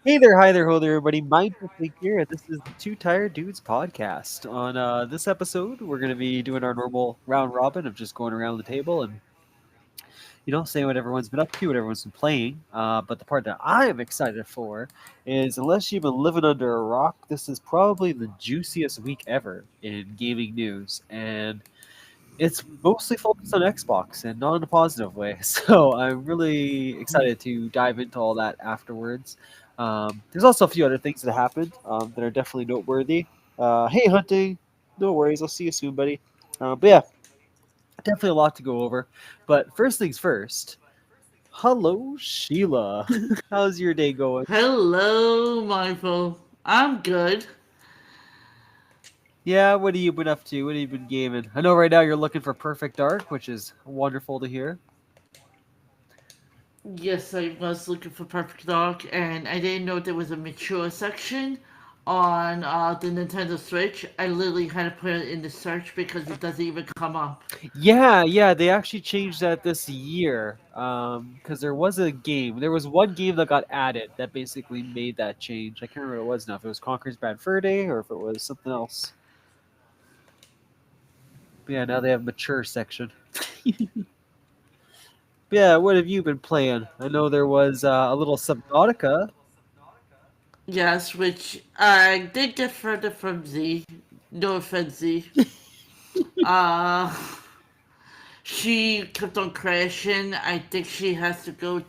Hey there, hi there, ho there, everybody. Mindful Fleek here. This is the Two Tired Dudes podcast. On this episode, we're going to be doing our normal round robin of just going around the table and, saying what everyone's been up to, what everyone's been playing. But the part that I am excited for is, unless you've been living under a rock, this is probably the juiciest week ever in gaming news. And it's mostly focused on Xbox and not in a positive way. So I'm really excited to dive into all that afterwards. There's also a few other things that happened that are definitely noteworthy. Hey, Hunting, no worries. I'll see you soon, buddy. But yeah, definitely a lot to go over. But first things first, hello, Sheila. How's your day going? Hello, Michael. I'm good. Yeah, what have you been up to? What have you been gaming? I know right now you're looking for Perfect Dark, which is wonderful to hear. Yes, I was looking for Perfect Dark, and I didn't know there was a mature section on the Nintendo Switch. I literally had to put it in the search because it doesn't even come up. Yeah, they actually changed that this year. Because there was a game. There was one game that got added that basically made that change. I can't remember what it was now. If it was Conker's Bad Fur Day or if it was something else. But yeah, now they have mature section. Yeah, what have you been playing? I know there was a little Subnautica. Yes, which I did get further from Z. No offense, Z. Uh, she kept on crashing. I think she has to go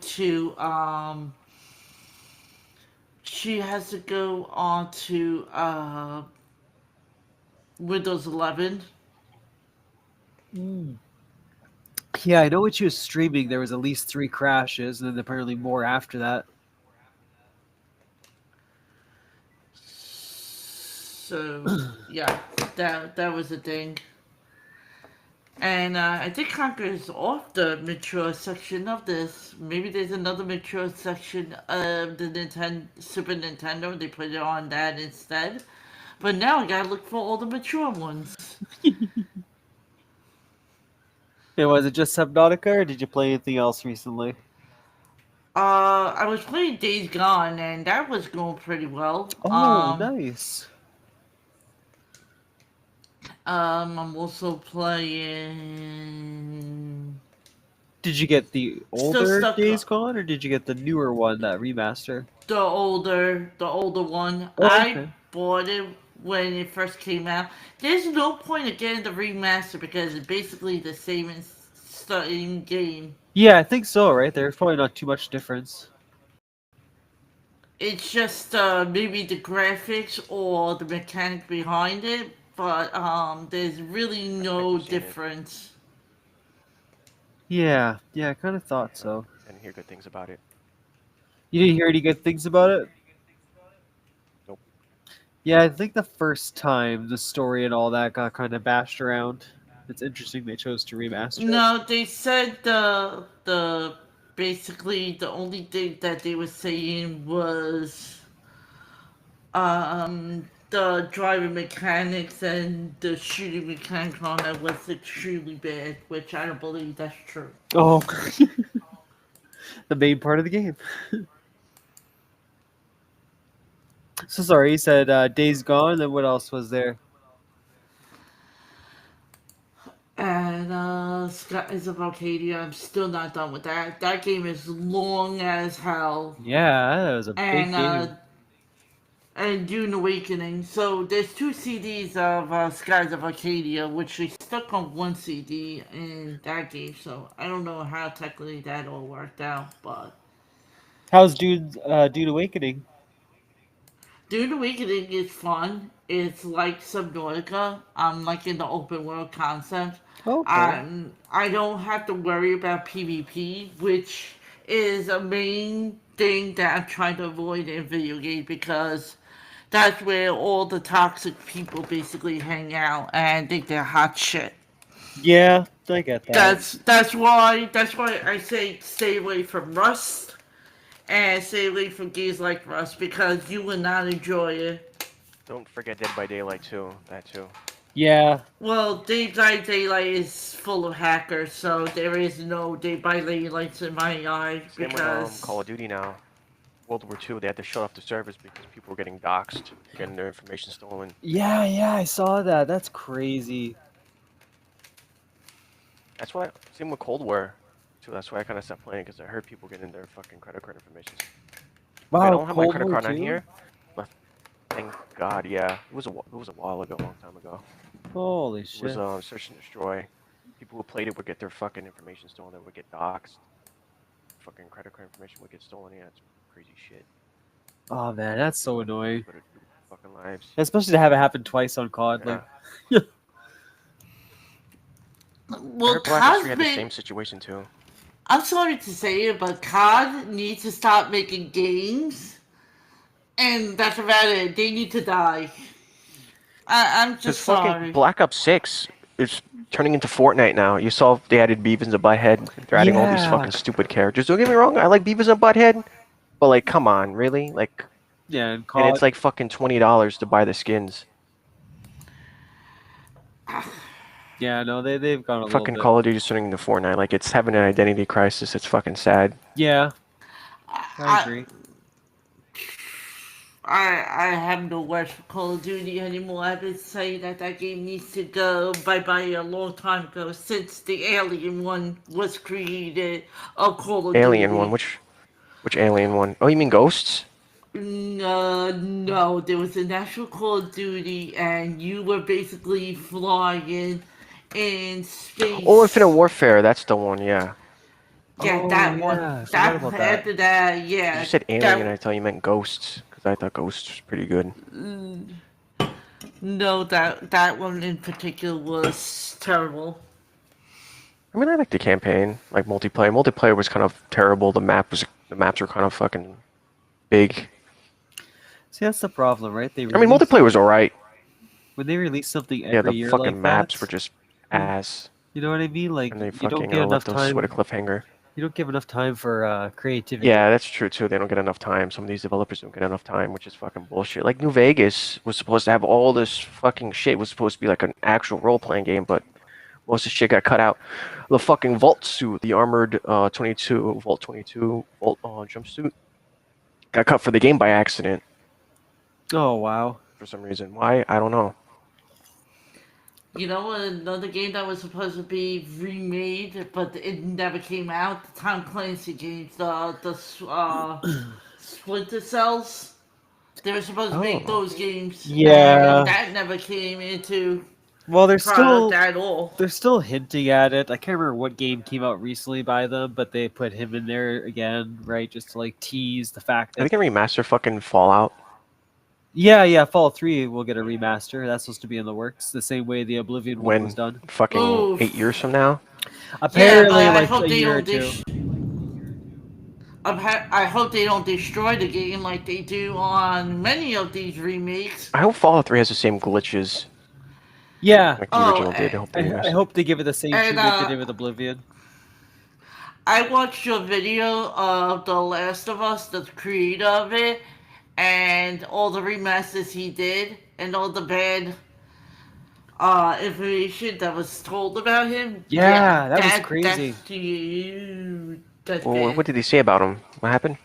on to Windows 11. Mm. Yeah, I know when she was streaming, there was at least 3 crashes, and then apparently more after that. So yeah, that was the thing. And I think Conquer is off the mature section of this. Maybe there's another mature section of the Super Nintendo. They put it on that instead. But now I gotta look for all the mature ones. Yeah, was it just Subnautica, or did you play anything else recently? I was playing Days Gone, and that was going pretty well. Oh, nice. I'm also playing. Did you get the Still older stuck Days Gone, or did you get the newer one, that remaster? the older one. Oh, I okay. bought it when it first came out. There's no point in getting the remaster because it's basically the same game. Yeah, I think so, right? There's probably not too much difference. It's just maybe the graphics or the mechanic behind it, but there's really I think no I've seen it difference. Yeah, I kind of thought so. and hear good things about it. You didn't hear any good things about it? Nope. Yeah, I think the first time the story and all that got kind of bashed around. It's interesting they chose to remaster it. No, they said the basically the only thing that they were saying was the driving mechanics and the shooting mechanics on it was extremely bad, which I don't believe that's true. Oh, the main part of the game. So sorry, you said Days Gone, then what else was there? And Skies of Arcadia, I'm still not done with that. That game is long as hell. Yeah, that was a big And game. Dune Awakening. So there's two CDs of Skies of Arcadia, which they stuck on one CD in that game. So I don't know how technically that all worked out, but How's Dude Awakening? Dune Awakening is fun. It's like Subnautica. I'm like in the open world concept. Okay. I don't have to worry about PvP, which is a main thing that I'm trying to avoid in video games because that's where all the toxic people basically hang out and think they're hot shit. Yeah, I get that. That's why I say stay away from Rust and stay away from games like Rust because you will not enjoy it. Don't forget Dead by Daylight too. That too. Yeah, Well, Dead by Daylight is full of hackers, so there is no Dead by Daylight in my eyes Same with because Call of Duty now. World War II, they had to shut off the servers because people were getting doxxed, getting their information stolen. Yeah, I saw that. That's crazy. That's why. Same with Cold War, too. That's why I kind of stopped playing because I heard people getting their fucking credit card information. I Wow, don't have my Cold credit War card on II? here, but thank God, yeah, it was a while ago, a long time ago. Holy It was shit. search and destroy. People who played it would get their fucking information stolen. They would get doxxed. Fucking credit card information would get stolen. Yeah, it's crazy shit. Oh man, that's so annoying. But it fucking lives. Especially to have it happen twice on COD. Yeah. Like, I Well, heard Black Ops 3 had the COD same situation too. I'm sorry to say it, but COD needs to stop making games, and that's about it. They need to die. I'm Because just fucking sorry. Black Ops 6 is turning into Fortnite now. You saw they added Beavis and Butthead. They're adding all these Yeah. fucking stupid characters. Don't get me wrong, I like Beavis and Butthead, but like, come on, really? Like, yeah, and and COD. it's like fucking $20 to buy the skins. Yeah, no, they've gone a little Fucking bit. Call of Duty's turning into Fortnite. Like, it's having an identity crisis. It's fucking sad. Yeah, I agree. I have no words for Call of Duty anymore. I've been saying that game needs to go bye-bye a long time ago, since the Alien one was created of Call of Alien Duty. one, which Alien one? Oh, you mean Ghosts? No, there was an actual Call of Duty, and you were basically flying in space. Oh, Infinite Warfare. That's the one. Yeah. Yeah, Oh, that yeah, one. I forgot about that. After that, yeah. You said that- Alien. I thought you meant Ghosts because I thought Ghosts was pretty good. No, that one in particular was terrible. I mean, I like the campaign, like multiplayer. Multiplayer was kind of terrible. The maps were kind of fucking big. See, that's the problem, right? They I mean, release- multiplayer was alright. when they release something every Yeah, the year fucking like maps that, were just ass, you know what I mean? Like, and they you fucking don't get enough left us time. with a cliffhanger. You don't give enough time for creativity. Yeah, that's true too. They don't get enough time. Some of these developers don't get enough time, which is fucking bullshit. Like New Vegas was supposed to have all this fucking shit. It was supposed to be like an actual role-playing game, but most of the shit got cut out. The fucking Vault suit, the armored 22 Vault jumpsuit, got cut for the game by accident Oh wow. for some reason. Why? I don't know. You know, another game that was supposed to be remade, but it never came out. The Tom Clancy games, the Splinter Cells. They were supposed to make Oh. those games. Yeah. and that never came into Well, product at all. they're still hinting at it. I can't remember what game came out recently by them, but they put him in there again, right? Just to like tease the fact Are they that gonna remaster fucking Fallout? yeah, Fallout 3 will get a remaster. That's supposed to be in the works, the same way the Oblivion one When was done. fucking Oof. 8 years from now? Apparently, I like hope a they year or don't. two. I hope they don't destroy the game like they do on many of these remakes. I hope Fallout 3 has the same glitches Yeah, like the Oh, original did. I hope they I remaster. hope they give it the same And, treatment they did with Oblivion. I watched your video of The Last of Us, the creator of it, and all the remasters he did, and all the bad information that was told about him. Yeah, that was crazy. That's Well, bad. what did he say about him? What happened?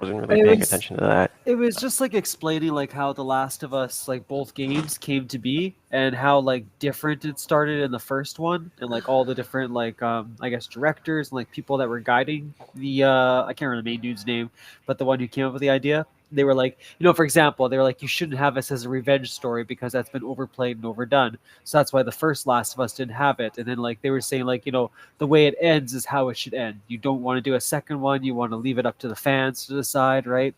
Wasn't really It paying was- attention to that. It was just like explaining like how The Last of Us, like both games came to be and how like different it started in the first one and like all the different like I guess directors and like people that were guiding the I can't remember the main dude's name, but the one who came up with the idea. They were like, for example, they were like, you shouldn't have this as a revenge story because that's been overplayed and overdone. So that's why the first Last of Us didn't have it. And then like they were saying like, the way it ends is how it should end. You don't want to do a second one. You want to leave it up to the fans to decide, right?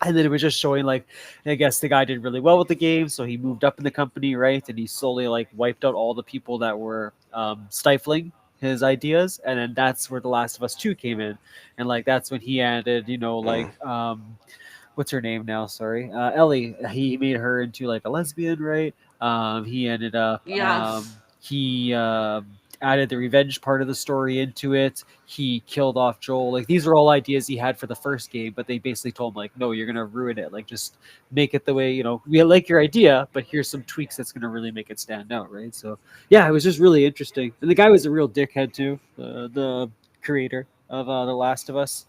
And then it was just showing like, I guess the guy did really well with the game, so he moved up in the company, right? And he slowly like wiped out all the people that were stifling his ideas, and then that's where The Last of Us 2 came in, and like that's when he added, what's her name now? Sorry, Ellie. He made her into like a lesbian, right? He ended up, Yes. he added the revenge part of the story into it. He killed off Joel. Like these are all ideas he had for the first game, but they basically told him like, no, you're gonna ruin it. Like just make it the way we like your idea, but here's some tweaks that's gonna really make it stand out, right? So yeah, it was just really interesting. And the guy was a real dickhead too, the creator of The Last of Us.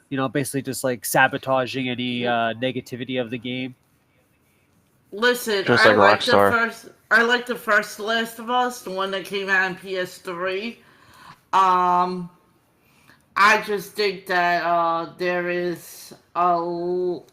basically just like sabotaging any negativity of the game. Listen, Just like Rockstar. I like the first Last of Us, the one that came out on PS3. Um, I just think that there is a lot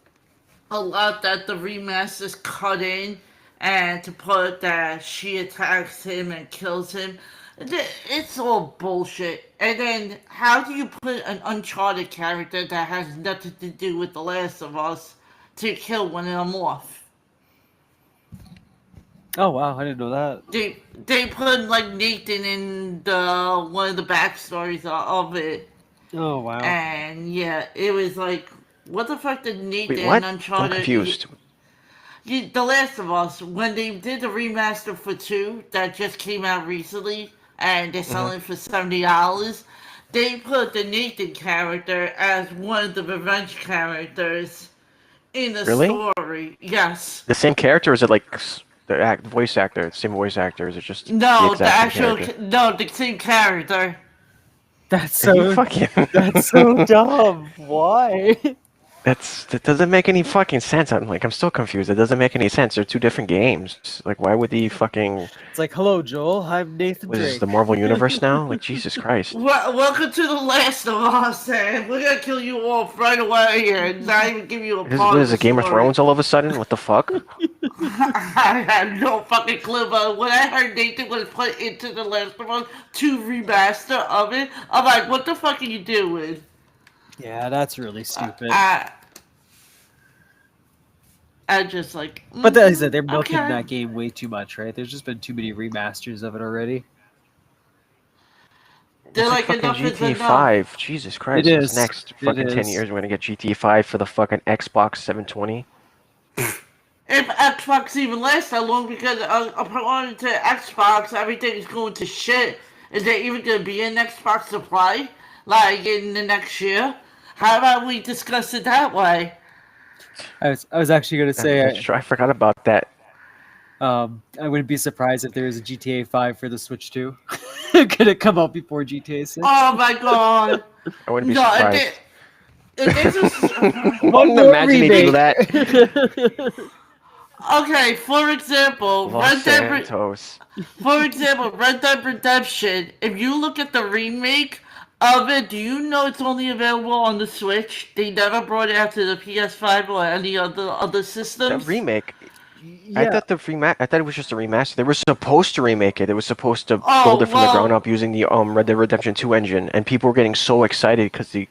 that the remasters cut in, and to put that she attacks him and kills him. It's all bullshit. And then, how do you put an Uncharted character that has nothing to do with The Last of Us to kill one of them off? Oh wow, I didn't know that. They put like Nathan in the one of the backstories of it, Oh wow. and yeah, it was like, what the fuck did Nathan Wait, what? in I'm Uncharted? confused. The Last of Us, when they did the remaster for 2 that just came out recently, and they're selling it for $70, they put the Nathan character as one of the revenge characters in the Really? story. Yes. The same character, or is it like the voice actor, the same voice actor? Is it just No, the exact same actual character? no, the same character. That's Are you so fucking. that's so dumb. Why? That doesn't make any fucking sense. I'm still confused. It doesn't make any sense. They're two different games. Like, why would the fucking It's like, hello, Joel. I'm Nathan was this Drake. the Marvel Universe now? Like, Jesus Christ. Welcome to the Last of Us, and we're gonna kill you off right away and not even give you a part What of is the it, Game of story. Thrones all of a sudden? What the fuck? I have no fucking clue, but when I heard Nathan was put into the Last of Us 2 remaster of it, I'm like, what the fuck are you doing? Yeah, that's really stupid. I just like. But that is it. They're milking okay. that game way too much, right? There's just been too many remasters of it already. They're It's like fucking enough is GTA enough. 5. Jesus Christ. It What's is. next It fucking 10 is. years, we're gonna get GTA 5 for the fucking Xbox 720. If Xbox even lasts that long, because according to Xbox, everything is going to shit. Is there even going to be an Xbox supply, like in the next year? How about we discuss it that way? I was actually gonna say I forgot about that. I wouldn't be surprised if there was a GTA 5 for the Switch too. Could it come out before GTA 6? Oh my god! I wouldn't be No, surprised. One more Imagine they do remake. that. Okay, for example, Los Santos. For example, Red Dead Redemption. If you look at the remake of it, do you know it's only available on the Switch? They never brought it out to the PS5 or any other That systems. remake. Yeah. I thought it was just a remaster. They were supposed to remake it. It was supposed to Oh, build it from the ground well- up using the Red Dead Redemption 2 engine, and people were getting so excited because I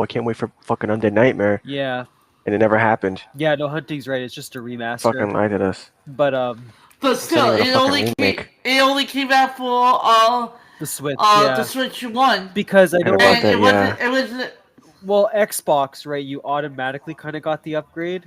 can't wait for fucking Undead Nightmare, Yeah. and it never happened. Yeah, no, Hunting's right. It's just a remaster. Fucking lied to us. But But still, even a it fucking only came out for the Switch, the Switch One. because I know And about And that, it was well, Xbox, right? You automatically kind of got the upgrade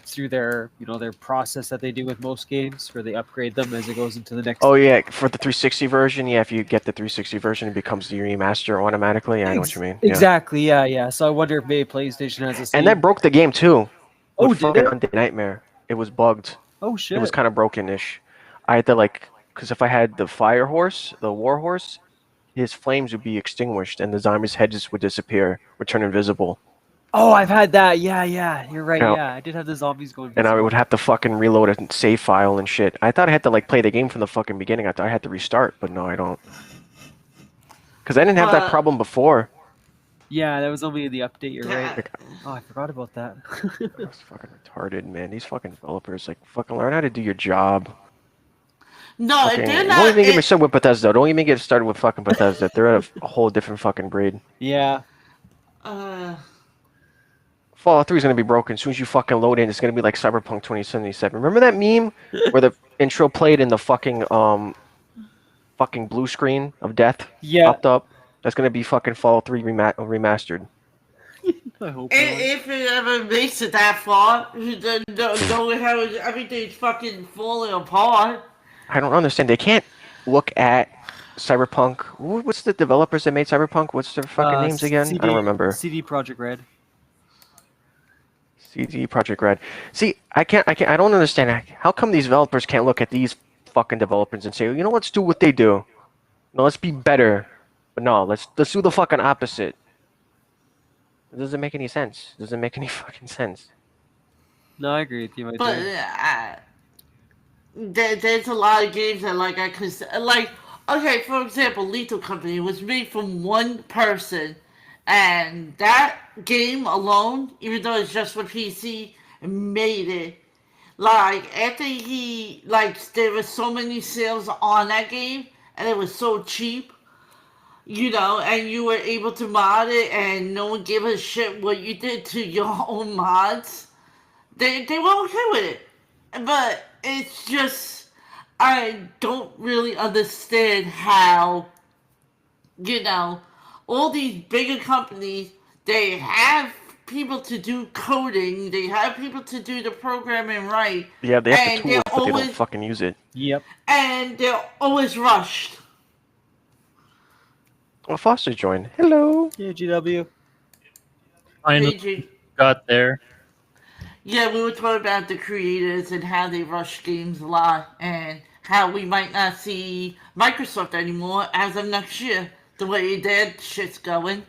through their their process that they do with most games, where they upgrade them as it goes into the next. Oh yeah, for the 360 version, yeah. If you get the 360 version, it becomes the remaster automatically. I know what you mean. Yeah. Exactly. Yeah. So I wonder if maybe PlayStation has the same. And that broke the game too. Oh, with did fucking it? Undead Nightmare. It was bugged. Oh shit. It was kind of broken-ish. I had to because if I had the fire horse, the war horse, his flames would be extinguished and the zombie's head just would disappear, would turn invisible. Oh, I've had that. Yeah. You're right. Yeah. Yeah, I did have the zombies going. And I would have to fucking reload a save file and shit. I thought I had to play the game from the fucking beginning. I thought I had to restart, but no, I don't. Because I didn't have that problem before. Yeah, that was only in the update. You're right. Like, Oh, I forgot about that. that's fucking retarded, man. These fucking developers, fucking learn how to do your job. no, Fucking, they're don't not. even get me started with Bethesda. Don't even get started with fucking Bethesda. They're a whole different fucking breed. Yeah. Fallout 3 is going to be broken. As soon as you fucking load in, it's going to be like Cyberpunk 2077. Remember that meme where the intro played in the fucking blue screen of death Yeah. popped up? That's going to be fucking Fallout 3 remastered. I hope. If it ever makes it that far, then knowing how everything's fucking falling apart. I don't understand. They can't look at Cyberpunk. What's the developers that made Cyberpunk? What's their fucking names again? I don't remember. CD Projekt Red. CD Projekt Red. See, I don't understand. How come these developers can't look at these fucking developers and say, let's do what they do. No, let's be better. But no, let's do the fucking opposite. It doesn't make any sense. It doesn't make any fucking sense. No, I agree with you, my But dude. there's a lot of games that like I could like. Okay, for example, Lethal Company was made from one person, and that game alone, even though it's just for PC, made it. Like after he like there was so many sales on that game, and it was so cheap, and you were able to mod it, and no one gave a shit what you did to your own mods. They were okay with it, but it's just I don't really understand how all these bigger companies, they have people to do coding, they have people to do the programming right, Yeah, they have the and tools, but they don't fucking use it. Yep. they're always rushed. Well, Foster joined. Hello. Yeah, GW. Finally got there. Yeah, we were talking about the creators and how they rush games a lot, and how we might not see Microsoft anymore as of next year, the way their shit's going.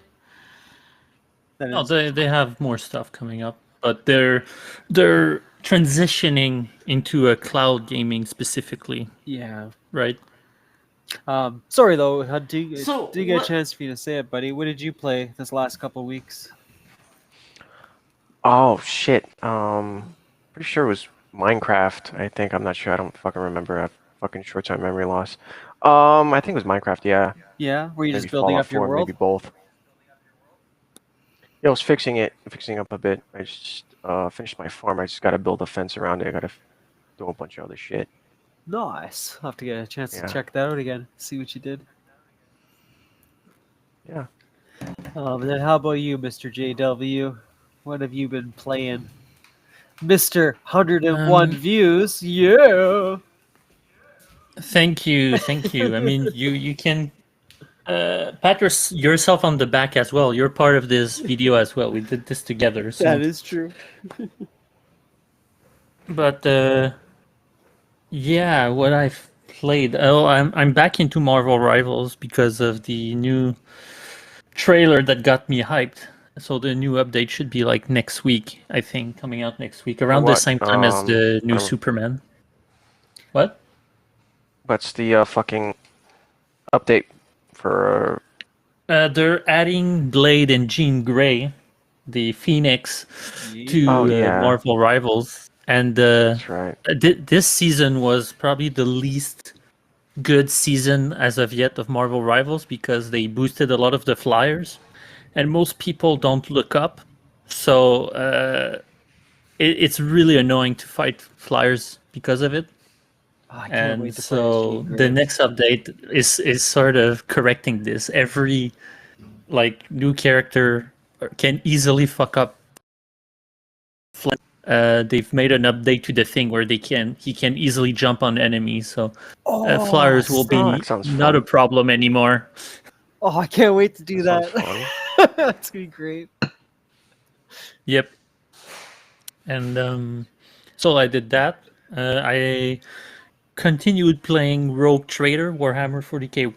That No, is- they have more stuff coming up, but they're transitioning into a cloud gaming specifically, yeah. right? Sorry though, did So, you get a what- chance for you to say it, buddy? What did you play this last couple of weeks? Oh shit. Pretty sure it was Minecraft. I think. I'm not sure. I don't fucking remember. I have fucking short-term memory loss. I think it was Minecraft. Yeah. Yeah, were you Maybe just building Fallout up your 4, world? maybe both. Yeah, I was fixing up a bit. I just finished my farm. I just gotta build a fence around it. I gotta do a bunch of other shit. Nice. I'll have to get a chance Yeah. to check that out again. See what you did. Yeah. And then how about you, Mr. JW? What have you been playing? Mr. 101 views. Yeah. Thank you. I mean, you can pat yourself on the back as well. You're part of this video as well. We did this together. So. That is true. But yeah, what I've played. Oh, I'm back into Marvel Rivals because of the new trailer that got me hyped. So the new update should be like next week, I think, coming out next week around the what? same time as the new I don't- Superman. What? What's the fucking update for? They're adding Blade and Jean Grey, the Phoenix, to Oh, yeah. Marvel Rivals, and That's right. this season was probably the least good season as of yet of Marvel Rivals because they boosted a lot of the flyers, and most people don't look up, so it's really annoying to fight flyers because of it. Oh, I can't wait And to play as so Jean the Grey. next update is sort of correcting this. Every new character can easily fuck up. They've made an update to the thing where he can easily jump on enemies, so flyers will be that sounds not fun. a problem anymore. Oh, I can't wait to do That that. sounds fun. That's gonna be great. Yep. And so I did that. I continued playing Rogue Trader, Warhammer 40k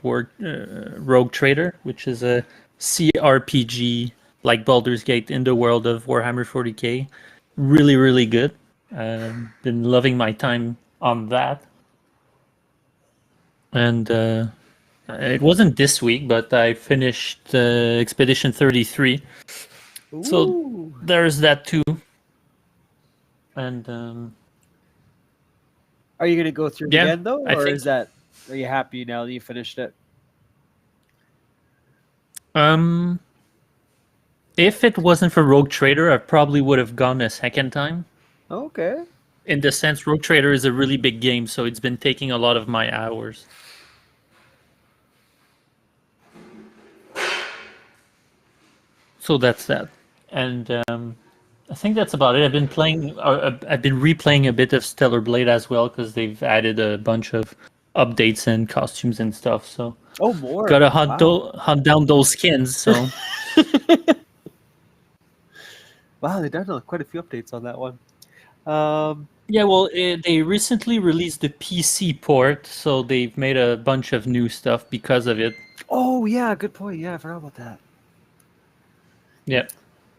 Rogue Trader, which is a CRPG like Baldur's Gate in the world of Warhammer 40k. Really, really good. Been loving my time on that. And it wasn't this week, but I finished Expedition 33. So Ooh. there's that too. And Are you gonna go through it Yeah, again though, I or think- is that? Are you happy now that you finished it? if it wasn't for Rogue Trader, I probably would have gone a second time. Okay. In the sense, Rogue Trader is a really big game, so it's been taking a lot of my hours. So that's that, and I think that's about it. I've been replaying a bit of Stellar Blade as well because they've added a bunch of updates and costumes and stuff. So Oh, more. gotta Wow. hunt down those skins. So Wow, they've done quite a few updates on that one. yeah, well, they recently released the PC port, so they've made a bunch of new stuff because of it. Oh yeah, good point. Yeah, I forgot about that. Yeah.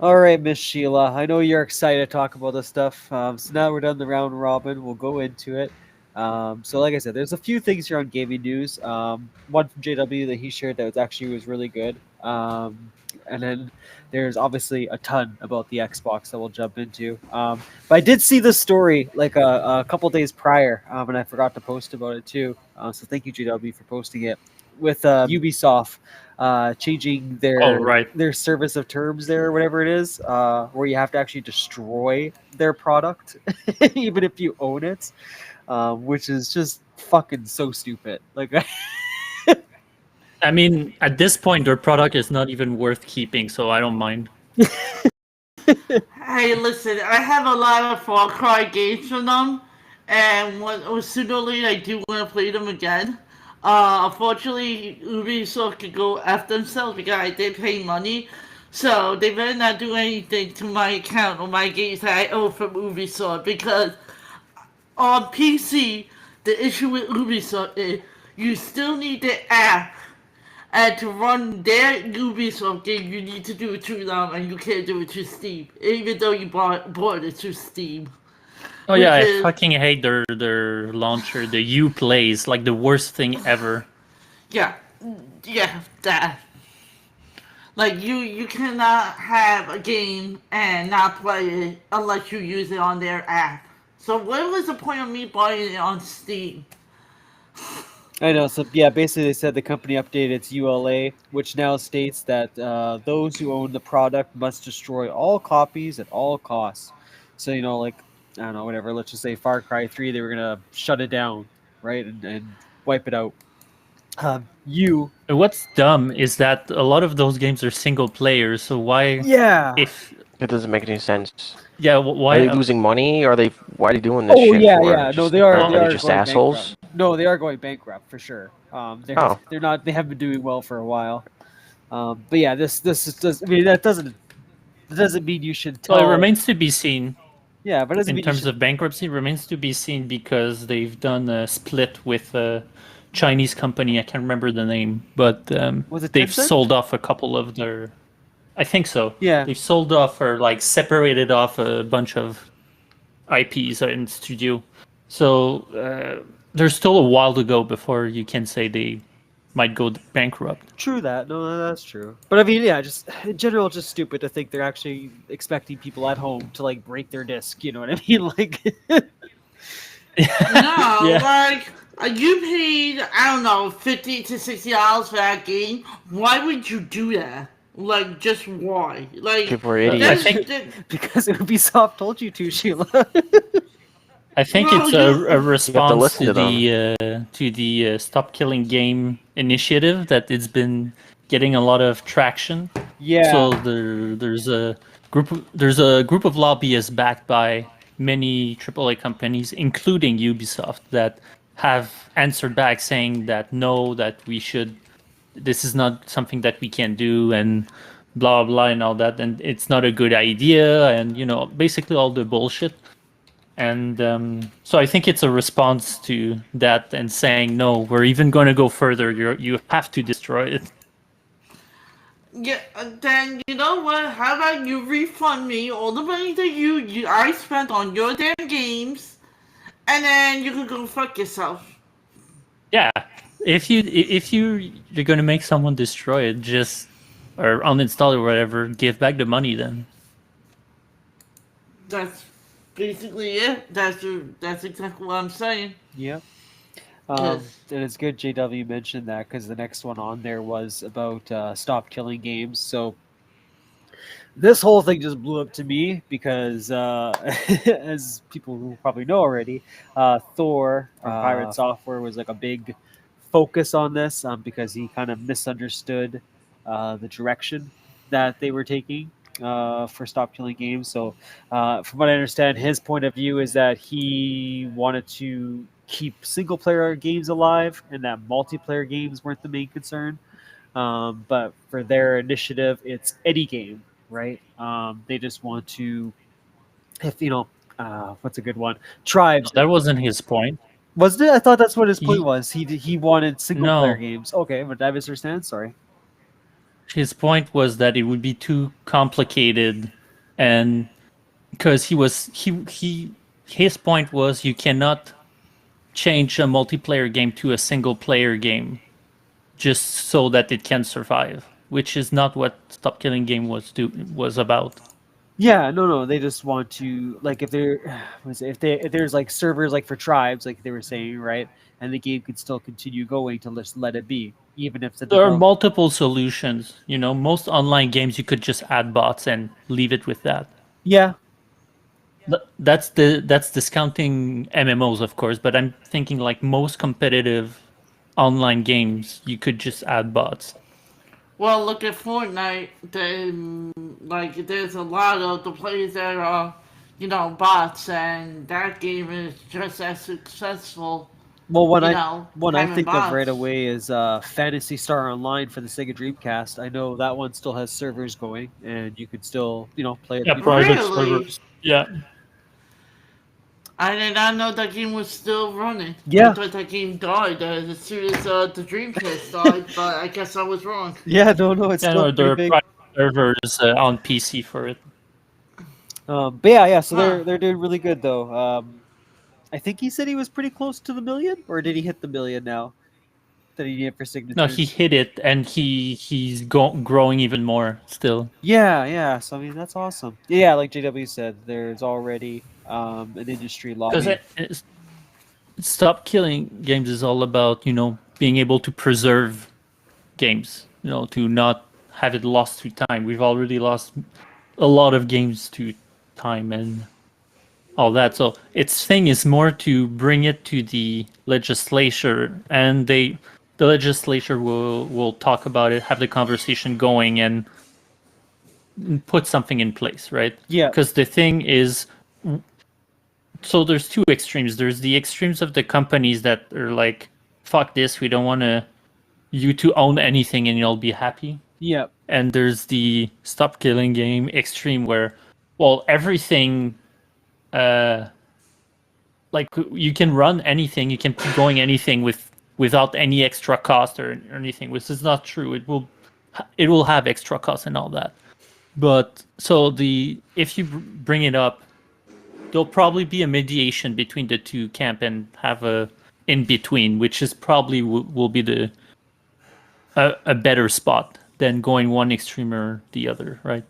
All right, Miss Sheila. I know you're excited to talk about this stuff. So now we're done the round robin. We'll go into it. So like I said, there's a few things here on gaming news. One from JW that he shared that was really good. And then there's obviously a ton about the Xbox that we'll jump into. But I did see this story like a couple days prior, and I forgot to post about it too. So thank you, JW, for posting it. With Ubisoft changing Oh, right. their service of terms there, or whatever it is, where you have to actually destroy their product, even if you own it, which is just fucking so stupid. Like, I mean, at this point, their product is not even worth keeping, so I don't mind. Hey, listen, I have a lot of Far Cry games from them, and sooner or later I do want to play them again. Unfortunately, Ubisoft could go after themselves because I did pay money, so they better not do anything to my account or my games that I owe from Ubisoft, because on PC, the issue with Ubisoft is you still need the app, and to run their Ubisoft game, you need to do it through them, and you can't do it through Steam, even though you bought it through Steam. Oh yeah, Which I is- fucking hate their launcher, the Uplays, like the worst thing ever. Yeah, that. Like, you cannot have a game and not play it unless you use it on their app. So what was the point of me buying it on Steam? I know. So yeah, basically they said the company updated its ULA, which now states that those who own the product must destroy all copies at all costs. So like I don't know, whatever. Let's just say Far Cry 3, they were gonna shut it down, right, and wipe it out. You, And what's dumb is that a lot of those games are single player, so why yeah. if It doesn't make any sense. yeah Are why they losing money? Are they? Why are they doing this Oh shit? yeah, for? yeah. No, Just- they are. are They they are just going assholes. bankrupt. No, they are going bankrupt for sure. They're Oh. they're not. They haven't been doing well for a while. But yeah, this does. I mean, that doesn't mean you should tell. well, it remains to be seen. Yeah, but it doesn't In mean you terms should. of bankruptcy, remains to be seen because they've done a split with a Chinese company. I can't remember the name, but Was it they've Tencent? sold off a couple of their. I think so. Yeah. They've sold off or like separated off a bunch of IPs in studio. So there's still a while to go before you can say they might go bankrupt. True that. No, that's true. But I mean, yeah, just in general, just stupid to think they're actually expecting people at home to like break their disc. You know what I mean? Like, No, Yeah. like, you paid, I don't know, $50 to $60 for that game. Why would you do that? Like, just why? Like, People are I idiots. think- because Ubisoft told you to, Sheila. I think Well, it's you- a response listen to to the Stop Killing Game initiative that it's been getting a lot of traction. Yeah. So there's a group of lobbyists backed by many AAA companies, including Ubisoft, that have answered back saying that no, that this is not something that we can do, and blah blah and all that, and it's not a good idea, and basically all the bullshit. And so I think it's a response to that and saying no, we're even going to go further. You have to destroy it. yeah, then you know what? How about you refund me all the money that I spent on your damn games, and then you can go fuck yourself. Yeah, if you're gonna make someone destroy it, just or uninstall it or whatever, give back the money then. That's basically it. That's exactly what I'm saying. Yeah. Yes. And it's good JW mentioned that because the next one on there was about Stop Killing Games. So this whole thing just blew up to me because, as people who probably know already, Thor from Pirate Software was like a big focus on this because he kind of misunderstood the direction that they were taking for Stop Killing Games. So, from what I understand, his point of view is that he wanted to keep single player games alive and that multiplayer games weren't the main concern. But for their initiative, it's any game, right? They just want to, if what's a good one? Tribes. That wasn't his point. Wasn't it? I thought that's what his point He- was. He wanted single No. player games. Okay, but I misunderstand. Sorry. his point was that it would be too complicated, and because his point was you cannot change a multiplayer game to a single player game just so that it can survive, which is not what Stop Killing Game was about. Yeah, no, they just want to, like, if there, if there's like servers like for tribes, like they were saying, right, and the game could still continue going to just let it be, even if the There are develop- multiple solutions. Most online games you could just add bots and leave it with that. yeah, That's discounting MMOs, of course, but I'm thinking like most competitive online games, you could just add bots. Well, look at Fortnite. There's a lot of the players that are, bots, and that game is just as successful. well, one I having think of right bots. away is Fantasy Star Online for the Sega Dreamcast. I know that one still has servers going, and you could still play it. Yeah, through- private Really? servers. Yeah. I did not know that game was still running. Yeah. I thought that game died as soon as the Dreamcast died, but I guess I was wrong. Yeah, no, it's Yeah, still no, there are pretty big. private servers on PC for it. But yeah, so Huh. they're doing really good though. I think he said he was pretty close to the million, or did he hit the million now that he needed for signatures? No, he hit it, and he's growing even more still. Yeah. So I mean, that's awesome. Yeah, like JW said, there's already an industry Because lobby. Stop Killing Games is all about being able to preserve games, to not have it lost to time. We've already lost a lot of games to time and all that. So its thing is more to bring it to the legislature, and the legislature will talk about it, have the conversation going, and put something in place, right? Yeah. Because the thing is, so there's two extremes. There's the extremes of the companies that are like, fuck this, we don't want you to own anything and you'll be happy. Yeah. And there's the Stop Killing Game extreme where, well, everything, like you can run anything, you can keep going anything without any extra cost or anything, which is not true. It will have extra costs and all that. But so if you bring it up, there'll probably be a mediation between the two camp and have a in between, which is probably will be a better spot than going one extreme or the other, right?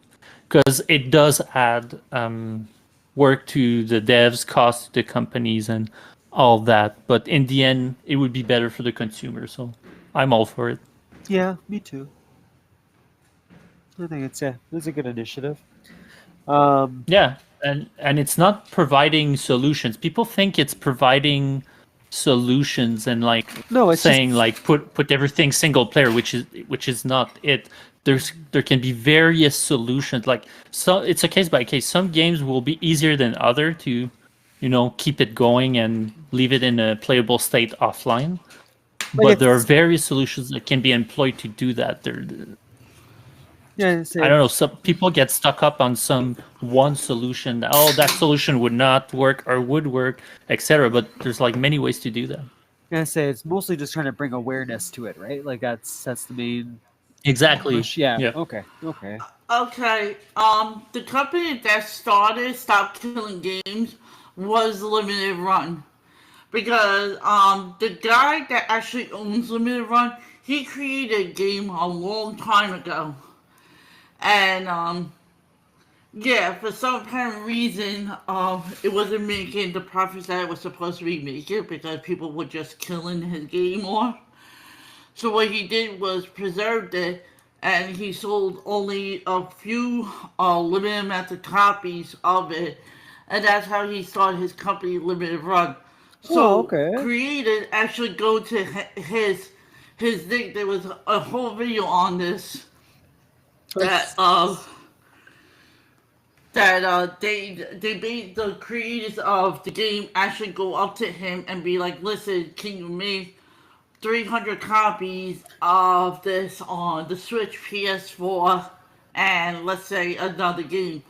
Because it does add work to the devs, cost to the companies, and all that. But in the end, it would be better for the consumer. So I'm all for it. Yeah, me too. I think it's a good initiative. Yeah, and it's not providing solutions. People think it's providing solutions and like No, it's saying just- like put everything single player, which is not it. There can be various solutions. Like so, it's a case by case. Some games will be easier than other to, keep it going and leave it in a playable state offline. But there are it's- various solutions that can be employed to do that. Yeah, I don't know. Some people get stuck up on some one solution. Oh, that solution would not work or would work, etc. But there's like many ways to do that. I say it's mostly just trying to bring awareness to it, right? Like that's the main Exactly. push. Yeah. Yeah. Okay. Okay, the company that started Stop Killing Games was Limited Run. Because, the guy that actually owns Limited Run, he created a game a long time ago. And, yeah, for some apparent reason, it wasn't making the profits that it was supposed to be making because people were just killing his game off. So what he did was preserved it, and he sold only a few limited amount of copies of it, and that's how he started his company, Limited Run. So Oh, okay. created actually go to his thing. There was a whole video on this that they made the creators of the game actually go up to him and be like, listen, can you make 300 copies of this on the Switch, PS4, and let's say another game.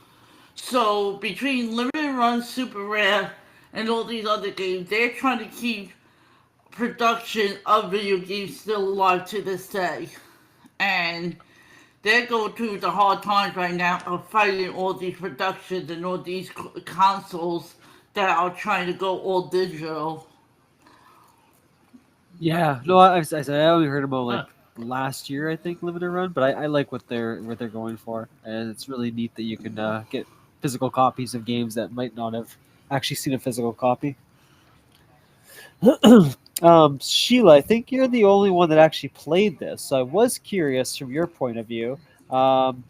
So between Limited Run, Super Rare, and all these other games, they're trying to keep production of video games still alive to this day. And they're going through the hard times right now of fighting all these productions and all these consoles that are trying to go all digital. Yeah, no, I only heard about like Huh. last year, I think, limited run, but I like what they're going for, and it's really neat that you can get physical copies of games that might not have actually seen a physical copy. Sheila, I think you're the only one that actually played this, so I was curious from your point of view. Um,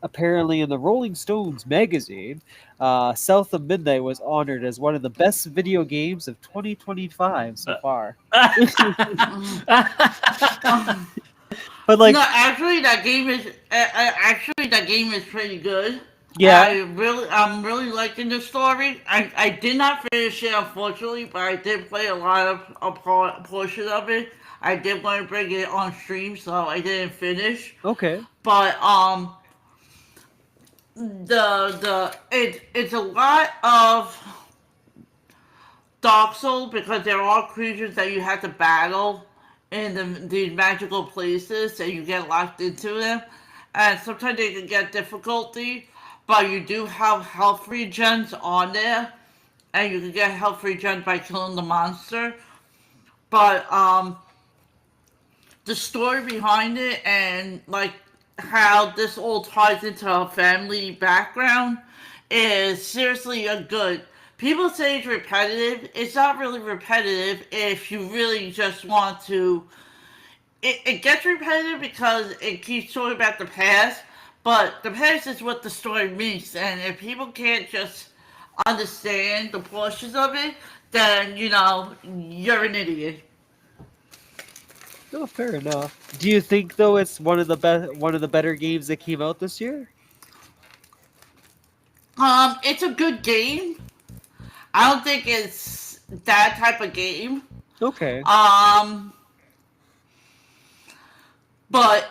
Apparently, in the Rolling Stones magazine, South of Midnight was honored as one of the best video games of 2025 so far. But like, No, actually, that game is pretty good. yeah, I'm really liking the story. I did not finish it, unfortunately, but I did play a lot of a portion of it. I did want to bring it on stream, so I didn't finish. okay, But it's a lot of Dark Souls because there are creatures that you have to battle in these magical places, and you get locked into them. And sometimes they can get difficulty, but you do have health regens on there, and you can get health regens by killing the monster. But the story behind it and like how this all ties into a family background is seriously a good. People say it's repetitive. It's not really repetitive if you really just want to. It gets repetitive because it keeps talking about the past, but the past is what the story means. And if people can't just understand the portions of it, then, you're an idiot. no, fair enough. Do you think though it's one of the better games that came out this year? It's a good game. I don't think it's that type of game. Okay, But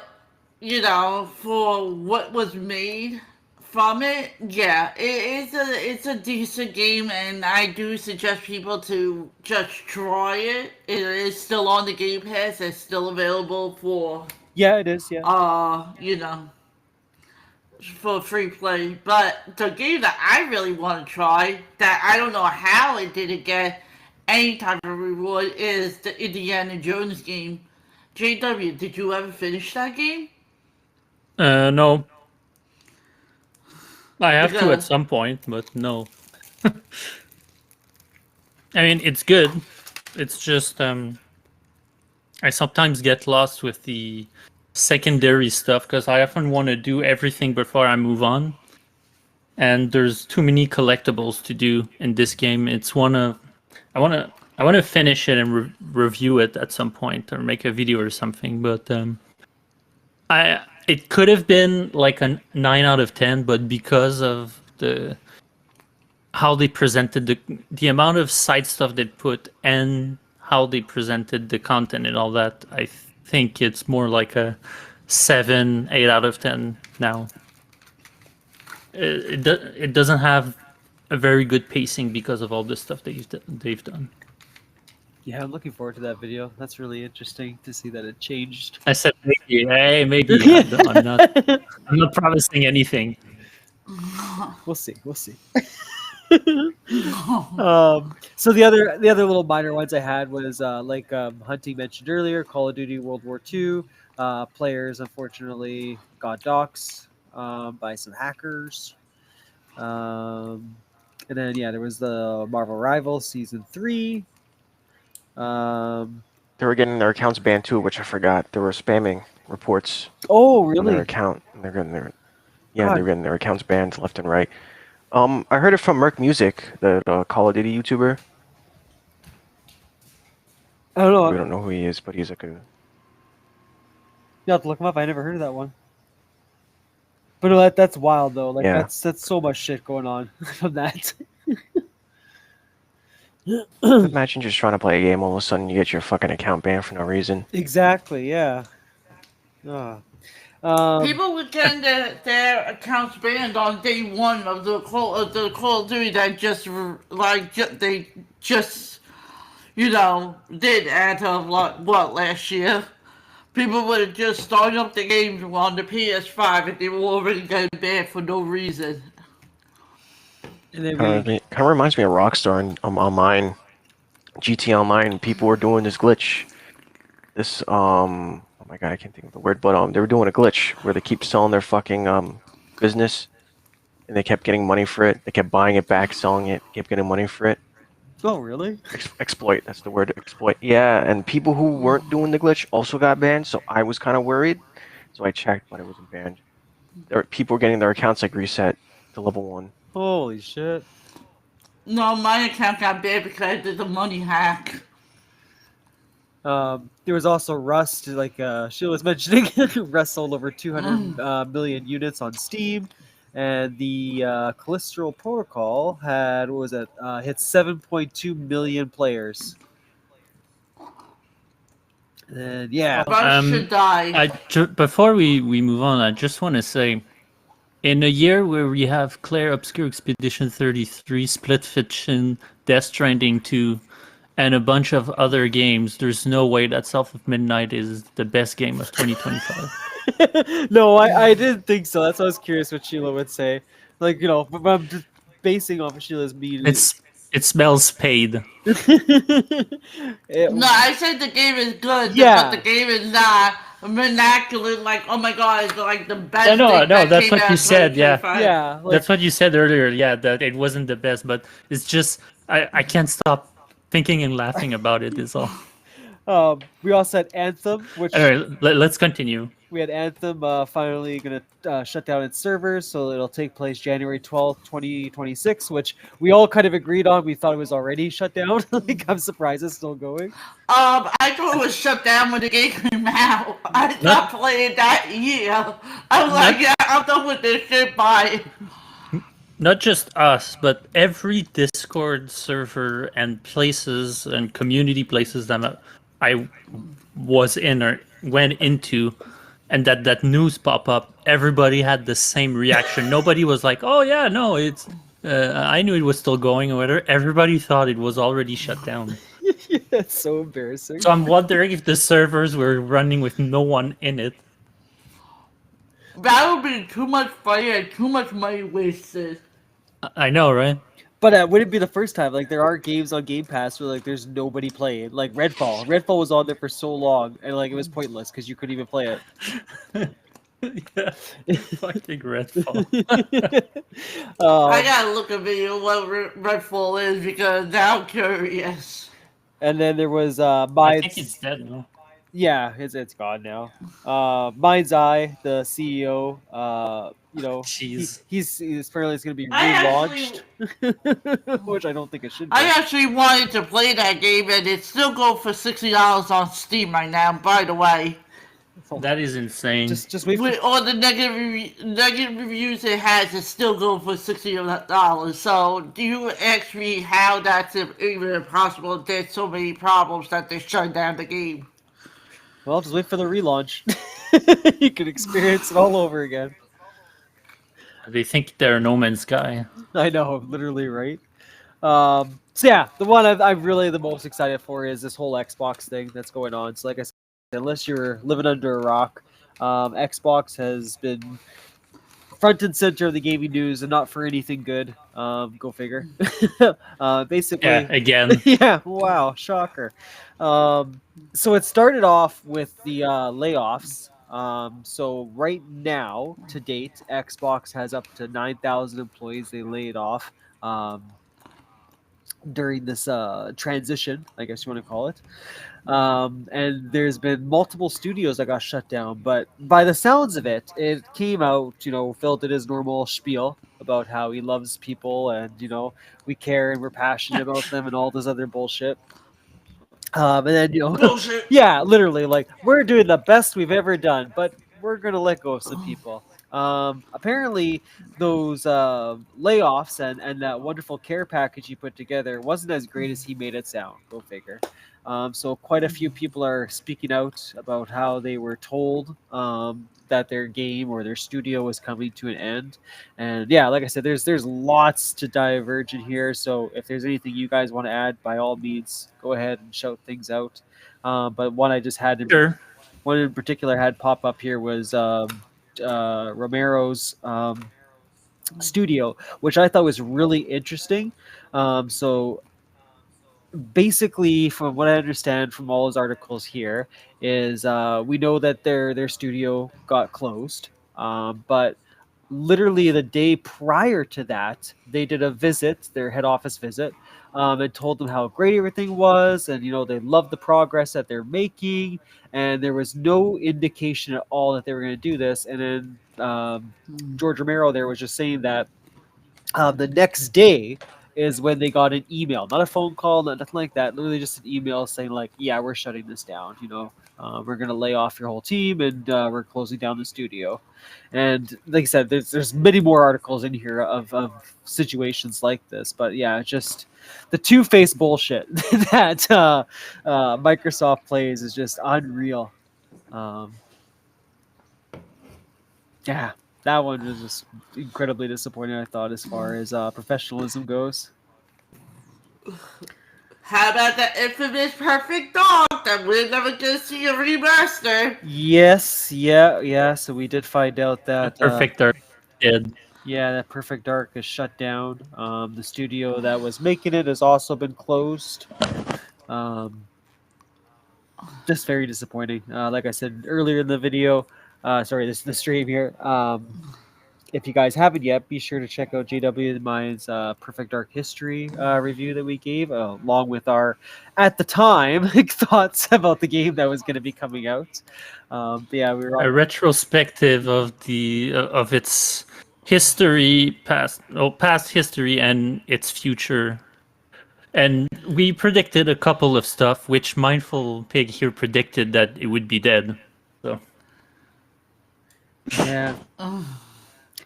for what was made from it, yeah, it's a decent game, and I do suggest people to just try it. It is still on the Game Pass. It's still available for yeah, it is. Yeah, for free play. But the game that I really want to try, that I don't know how it didn't get any type of reward, is the Indiana Jones game. JW, did you ever finish that game? No, I have to Because at some point, but no. I mean, it's good. It's just I sometimes get lost with the secondary stuff because I often want to do everything before I move on, and there's too many collectibles to do in this game. It's one of I want to finish it and review it at some point or make a video or something. But it could have been like a 9 out of 10, but because of how they presented the amount of side stuff they put and how they presented the content and all that, I think it's more like a 7, 8 out of 10 now. It doesn't have a very good pacing because of all the stuff they've done. yeah, I'm looking forward to that video. That's really interesting to see that it changed. I said maybe. Hey, maybe. I'm not promising anything. We'll see. We'll see. So the other little minor ones I had was Hunting mentioned earlier, Call of Duty World War II. Players unfortunately got doxxed by some hackers. And then there was the Marvel Rivals Season 3. They were getting their accounts banned too, which I forgot. They were spamming reports Oh, on their really? account. And they're getting God. getting their accounts banned left and right. I heard it from Merc Music, the Call of Duty YouTuber. I don't know. We don't know who he is, but he's like a. You have to look him up. I never heard of that one. But no, that's wild though. Like Yeah. that's so much shit going on from that. Imagine just trying to play a game, all of a sudden you get your fucking account banned for no reason. Exactly. Yeah. Ah. people would get their accounts banned on day one of the Call of Duty that they just did as of last year. People would have just started up the games on the PS5 and they were already getting banned for no reason. And then Kind of reminds me of Rockstar online, GT Online. People were doing this glitch. Oh my god, I can't think of the word, but they were doing a glitch where they keep selling their fucking business, and they kept getting money for it. They kept buying it back, selling it, kept getting money for it. oh, really? Exploit. That's the word. Exploit. Yeah, and people who weren't doing the glitch also got banned. So I was kind of worried. So I checked, but it wasn't banned. People were getting their accounts like reset to level 1. Holy shit. No, my account got banned because I did the money hack. There was also Rust, like Sheila was mentioning. Rust sold over 200 million units on Steam, and the Callisto Protocol had, what was it? Hit 7.2 million players. And yeah, Rust should die. Before we move on, I just want to say, in a year where we have Claire Obscure Expedition 33, Split Fiction, Death Stranding 2, and a bunch of other games, there's no way that South of Midnight is the best game of 2025. no, I didn't think so. That's why I was curious what Sheila would say. Like, you know, but I'm just basing off of Sheila's mean. It smells paid. No, I said the game is good, Yeah. but the game is not vernacular. Like, oh my god, it's like the best. No, thing that that's came what out you of said, yeah. 2025. yeah, like, That's what you said earlier, yeah, that it wasn't the best, but it's just, I can't stop thinking and laughing about it, is all. we also had Anthem, which Alright, let's continue. we had Anthem finally going to shut down its servers, so it'll take place January 12th, 2026, which we all kind of agreed on. We thought it was already shut down. Like, I'm surprised it's still going. I thought it was shut down when the game came out. I stopped playing that year. I was like, yeah, I'm done with this shit. Bye. Not just us, but every Discord server and places and community places that I was in or went into, and that news pop up, everybody had the same reaction. Nobody was like, "Oh yeah, no, it's." I knew it was still going or whatever. Everybody thought it was already shut down. Yeah, it's so embarrassing. So I'm wondering if the servers were running with no one in it. That would be too much fire and too much money wasted. I know, right? But would it be the first time? Like, there are games on Game Pass where, like, there's nobody playing. Like, Redfall. Redfall was on there for so long, and, like, it was pointless because you couldn't even play it. Yeah, fucking Redfall. I gotta look at video what Redfall is because now I'm curious. And then there was I Mind's... think it's dead now. Yeah, it's gone now. Mind's Eye, the CEO, you know, Jeez. he's apparently it's going to be I relaunched, which I don't think it should be. I actually wanted to play that game and it's still going for $60 on Steam right now, by the way. That is insane. Just wait for... With all the negative reviews it has, it's still going for $60. So, do you ask me how that's even possible? There's so many problems that they're shutting down the game. Well, just wait for the relaunch. You can experience it all over again. They think they're No Man's Sky. I know, literally, right? So yeah, the one I'm really the most excited for is this whole Xbox thing that's going on. So like I said, unless you're living under a rock, Xbox has been front and center of the gaming news, and not for anything good. Go figure. Basically, Yeah, again. yeah, wow, shocker. So it started off with the layoffs. So right now, to date, Xbox has up to 9,000 employees they laid off during this transition, I guess you want to call it. And there's been multiple studios that got shut down, but by the sounds of it, it came out, you know, Phil did his normal spiel about how he loves people and, you know, we care and we're passionate about them and all this other bullshit. And then, you know, Bullshit. yeah, literally, like, we're doing the best we've ever done, but we're going to let go of some people. Apparently, those layoffs and that wonderful care package he put together wasn't as great as he made it sound. Go figure. So quite a few people are speaking out about how they were told that their game or their studio was coming to an end. And yeah, like I said, there's lots to diverge in here. So if there's anything you guys want to add, by all means, go ahead and shout things out. But one I just had to Sure. one in particular had pop up here was Romero's studio, which I thought was really interesting. So basically, from what I understand from all his articles here, is we know that their studio got closed, but literally the day prior to that, they did a visit, their head office visit, and told them how great everything was, and they loved the progress that they're making, and there was no indication at all that they were going to do this. And then George Romero there was just saying that the next day is when they got an email, not a phone call, nothing like that. Literally just an email saying like, "Yeah, we're shutting this down. We're gonna lay off your whole team, and we're closing down the studio." And like I said, there's many more articles in here of situations like this. But yeah, just the two-faced bullshit that Microsoft plays is just unreal. Yeah. That one was just incredibly disappointing, I thought, as far as professionalism goes. How about that infamous Perfect Dark that we're never gonna see a remaster? Yes, yeah. So we did find out that Perfect Dark did. Yeah, that Perfect Dark is shut down. The studio that was making it has also been closed. Just very disappointing. Like I said earlier in the video, the stream here. If you guys haven't yet, be sure to check out JW Mine's Perfect Dark History review that we gave, along with our, at the time, thoughts about the game that was going to be coming out. But yeah, we were A retrospective of of its history, past history and its future. And we predicted a couple of stuff, which Mindful Pig here predicted that it would be dead. So yeah.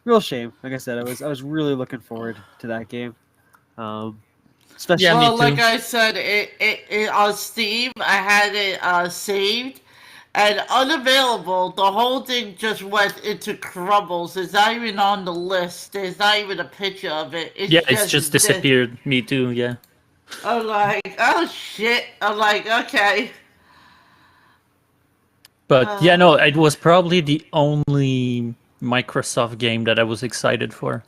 Real shame. Like I said, I was really looking forward to that game. Especially Yeah, me well, too. like I said, it on Steam, I had it saved and unavailable. The whole thing just went into crumbles. It's not even on the list. There's not even a picture of it. It's just disappeared. Me too. Yeah. I'm like, oh shit. I'm like, okay. But yeah, no, it was probably the only Microsoft game that I was excited for.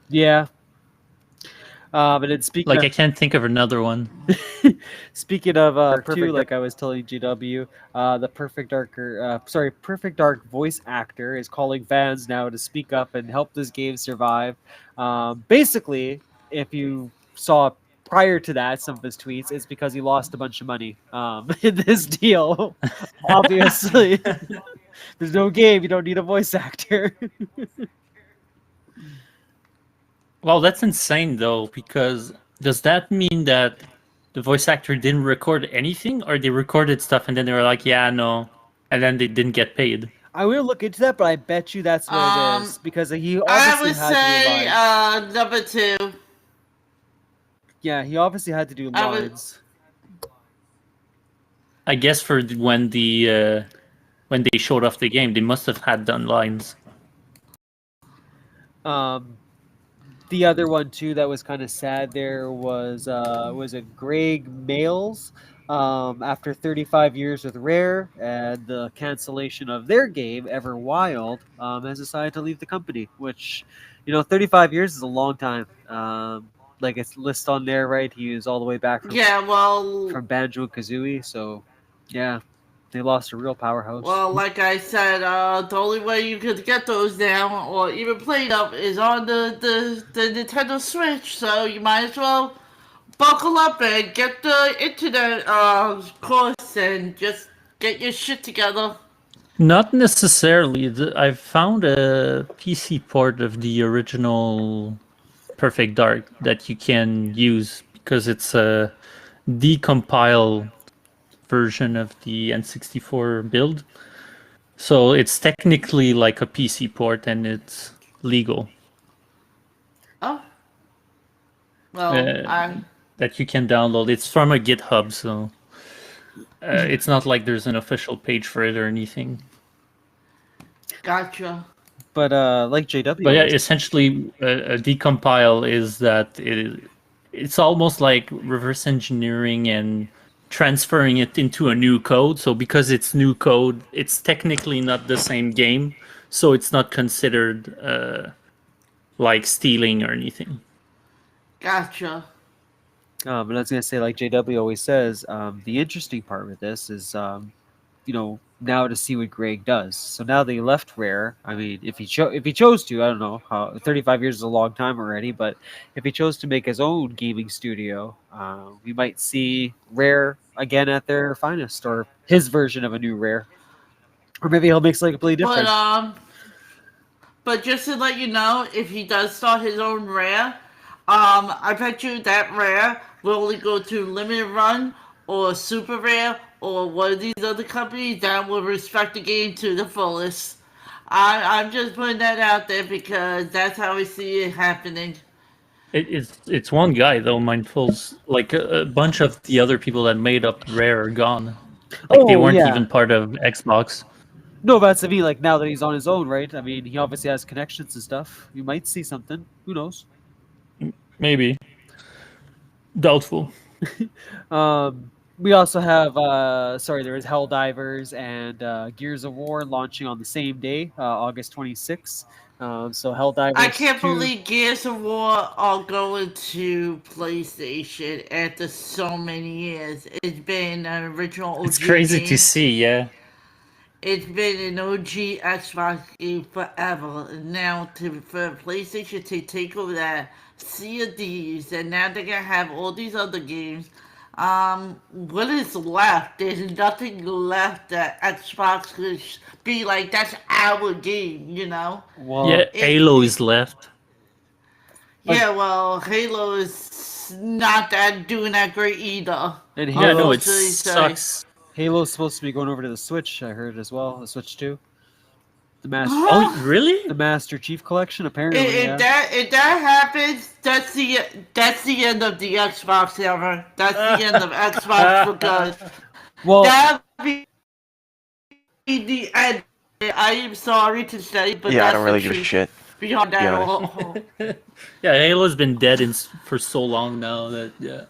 Yeah. But it's speaking I can't think of another one. Speaking of too, like I was telling GW, the Perfect Dark voice actor is calling fans now to speak up and help this game survive. Basically, if you saw prior to that some of his tweets, it's because he lost a bunch of money in this deal. Obviously, there's no game, you don't need a voice actor. Well, that's insane though, because does that mean that the voice actor didn't record anything, or they recorded stuff and then they were like, yeah, no, and then they didn't get paid? I will look into that, but I bet you that's what it is, because he obviously I would say number 2. Yeah, he obviously had to do lines. I guess for when they showed off the game, they must have had done lines. The other one too that was kind of sad there was it Greg Males, after 35 years with Rare and the cancellation of their game Everwild, has decided to leave the company, which 35 years is a long time. Like it's listed on there, right? He was all the way back from Banjo-Kazooie, so yeah, they lost a real powerhouse. Well, like I said, the only way you could get those now or even play them is on the Nintendo Switch, so you might as well buckle up and get the internet course and just get your shit together. Not necessarily. I found a PC port of the original Perfect Dark that you can use because it's a decompile version of the N64 build. So it's technically like a PC port and it's legal. Oh. Well, that you can download. It's from a GitHub, so it's not like there's an official page for it or anything. Gotcha. But like JW. But yeah, essentially, a decompile is that it's almost like reverse engineering and transferring it into a new code. So because it's new code, it's technically not the same game, so it's not considered like stealing or anything. Gotcha. And I was gonna say, like JW always says, the interesting part with this is, now to see what Greg does. So now that he left Rare, I mean, if he chose to, I don't know how 35 years is a long time already, but if he chose to make his own gaming studio, we might see Rare again at their finest, or his version of a new Rare, or maybe he'll make something completely different. But just to let you know, if he does start his own Rare, I bet you that Rare will only go to Limited Run or Super Rare or one of these other companies that will respect the game to the fullest. I'm just putting that out there because that's how we see it happening. It's one guy though, Mindful's. Like a bunch of the other people that made up Rare are gone. Like they Oh, weren't yeah. even part of Xbox. No, but that's I mean, like now that he's on his own, right? I mean, he obviously has connections and stuff. You might see something. Who knows? Maybe. Doubtful. We also have there is Helldivers and Gears of War launching on the same day, August 26th. So Helldivers. I can't 2 believe Gears of War are going to PlayStation after so many years. It's been an original OG It's crazy game. to see, yeah. It's been an OG Xbox game forever. And now for PlayStation to take over that Sea of Thieves, and now they're gonna have all these other games. What is left? There's nothing left that Xbox could be like, that's our game, you know? Well, Yeah, Halo is left. Yeah, well, Halo is not doing that great either. and Yeah, no, it Unfortunately, so- sucks. Halo's supposed to be going over to the Switch. I heard as well. The Switch 2. The Master, Oh, really? the Master Chief Collection. Apparently, If that happens, that's the end of the Xbox era. That's the end of Xbox for good. Well, That'd be the end. I am sorry to say, but Yeah, I that's don't really the give a truth. shit. Beyond that, honest. Yeah, Halo's been dead for so long now that yeah.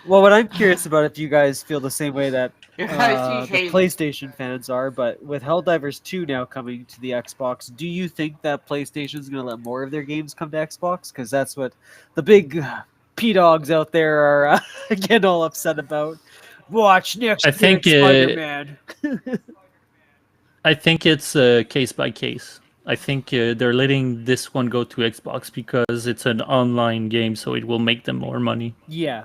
well, what I'm curious about, if you guys feel the same way that I see the Halo. PlayStation fans are, but with Helldivers 2 now coming to the Xbox, do you think that PlayStation's going to let more of their games come to Xbox? Because that's what the big P-dogs out there are getting all upset about. Watch next I think, Spider-Man. I think it's case by case. I think they're letting this one go to Xbox because it's an online game, so it will make them more money. Yeah.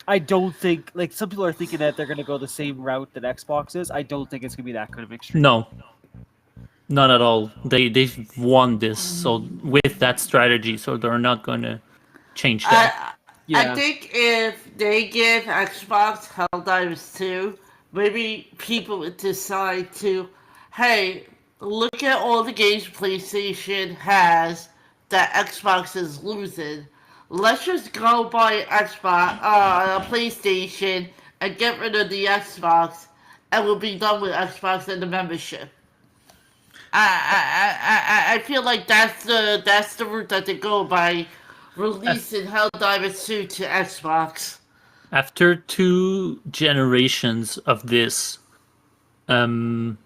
I don't think, like, some people are thinking that they're going to go the same route that Xbox is. I don't think it's going to be that kind of extreme. No, not at all. They've won this, so with that strategy, so they're not gonna change that. Yeah. I think if they give Xbox Helldivers 2, maybe people would decide to, hey, look at all the games PlayStation has that Xbox is losing. Let's just go buy Xbox, PlayStation, and get rid of the Xbox, and we'll be done with Xbox and the membership. I feel like that's the route that they go by releasing Helldivers 2 to Xbox. After 2 generations of this, because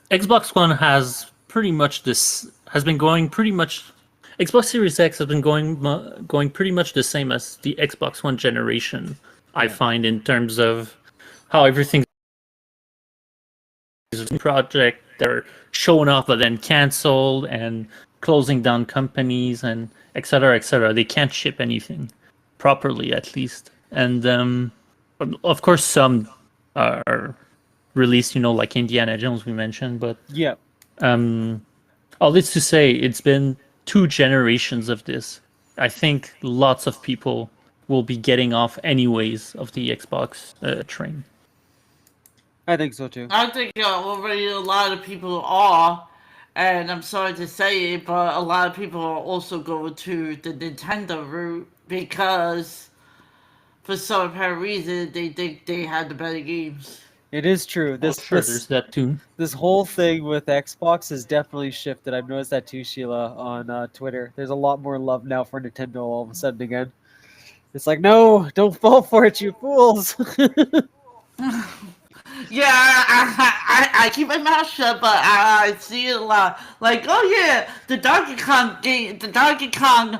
Xbox One has been going pretty much. Xbox Series X has been going pretty much the same as the Xbox One generation. I find in terms of how everything is a project. They're showing off but then canceled and closing down companies and etc. etc. They can't ship anything properly, at least. And of course, some are released, like Indiana Jones we mentioned. But Yeah. all this to say, it's been 2 generations of this. I think lots of people will be getting off anyways of the Xbox train. I think so too. I think already a lot of people are, and I'm sorry to say it, but a lot of people are also going to the Nintendo route because, for some apparent reason, they think they had the better games. It is true. There's that too. This whole thing with Xbox has definitely shifted. I've noticed that too, Sheila, on Twitter. There's a lot more love now for Nintendo all of a sudden again. It's like, no, don't fall for it, you fools. Yeah, I keep my mouth shut, but I see it a lot. Like, oh yeah, the Donkey Kong game, the Donkey Kong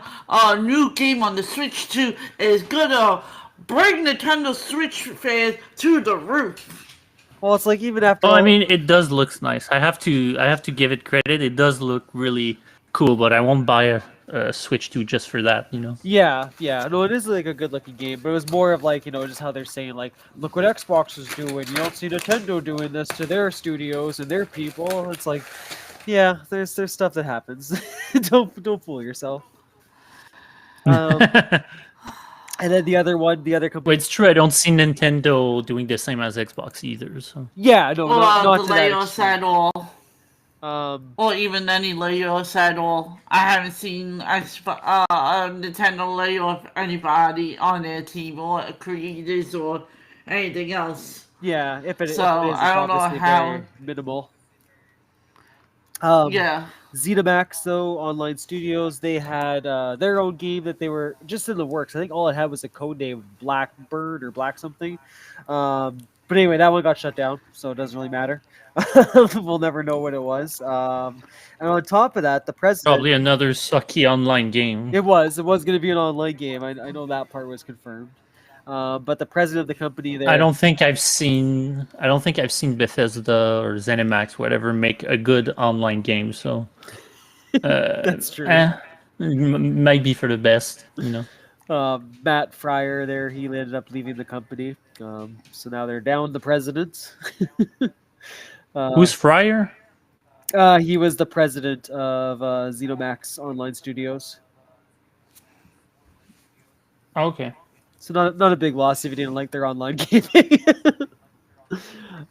new game on the Switch 2 is gonna bring Nintendo Switch fans to the roof. Well, it's like even after Well, all, I mean, it does look nice. I have to give it credit. It does look really cool, but I won't buy a Switch 2 just for that. You know. yeah, no, it is like a good-looking game, but it was more of like, just how they're saying like, look what Xbox is doing. You don't see Nintendo doing this to their studios and their people. It's like, yeah, there's stuff that happens. don't fool yourself. Um, and then the other Well, company, it's true. I don't see Nintendo doing the same as Xbox either. So yeah, no, not The to that Leos extreme. at all. Or even any Leos at all. I haven't seen Nintendo lay off anybody on their team or creators or anything else. Yeah, if it is, So, it's I don't know obviously how- very minimal. Yeah. ZeniMax, though, Online Studios, they had their own game that they were just in the works. I think all it had was a code name, Blackbird or Black something. But anyway, that one got shut down, so it doesn't really matter. We'll never know what it was. And on top of that, the president... probably another sucky online game. It was going to be an online game. I know that part was confirmed. But the president of the company there... I don't think I've seen Bethesda or ZeniMax, whatever, make a good online game. So That's true. Might be for the best, you know. Matt Fryer there, he ended up leaving the company. So now they're down the president. Who's Fryer? He was the president of ZeniMax Online Studios. Okay. So not a big loss if you didn't like their online gaming.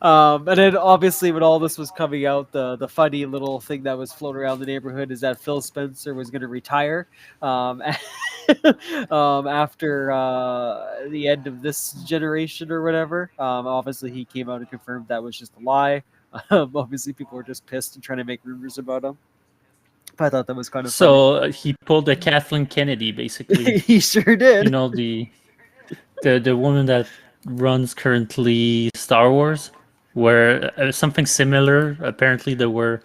And then obviously when all this was coming out, the funny little thing that was floating around the neighborhood is that Phil Spencer was going to retire after the end of this generation or whatever. Obviously he came out and confirmed that was just a lie. Obviously people were just pissed and trying to make rumors about him. But I thought that was kind of funny. So he pulled a Kathleen Kennedy, basically. He sure did. You know, the woman that runs currently Star Wars, where something similar. Apparently, there were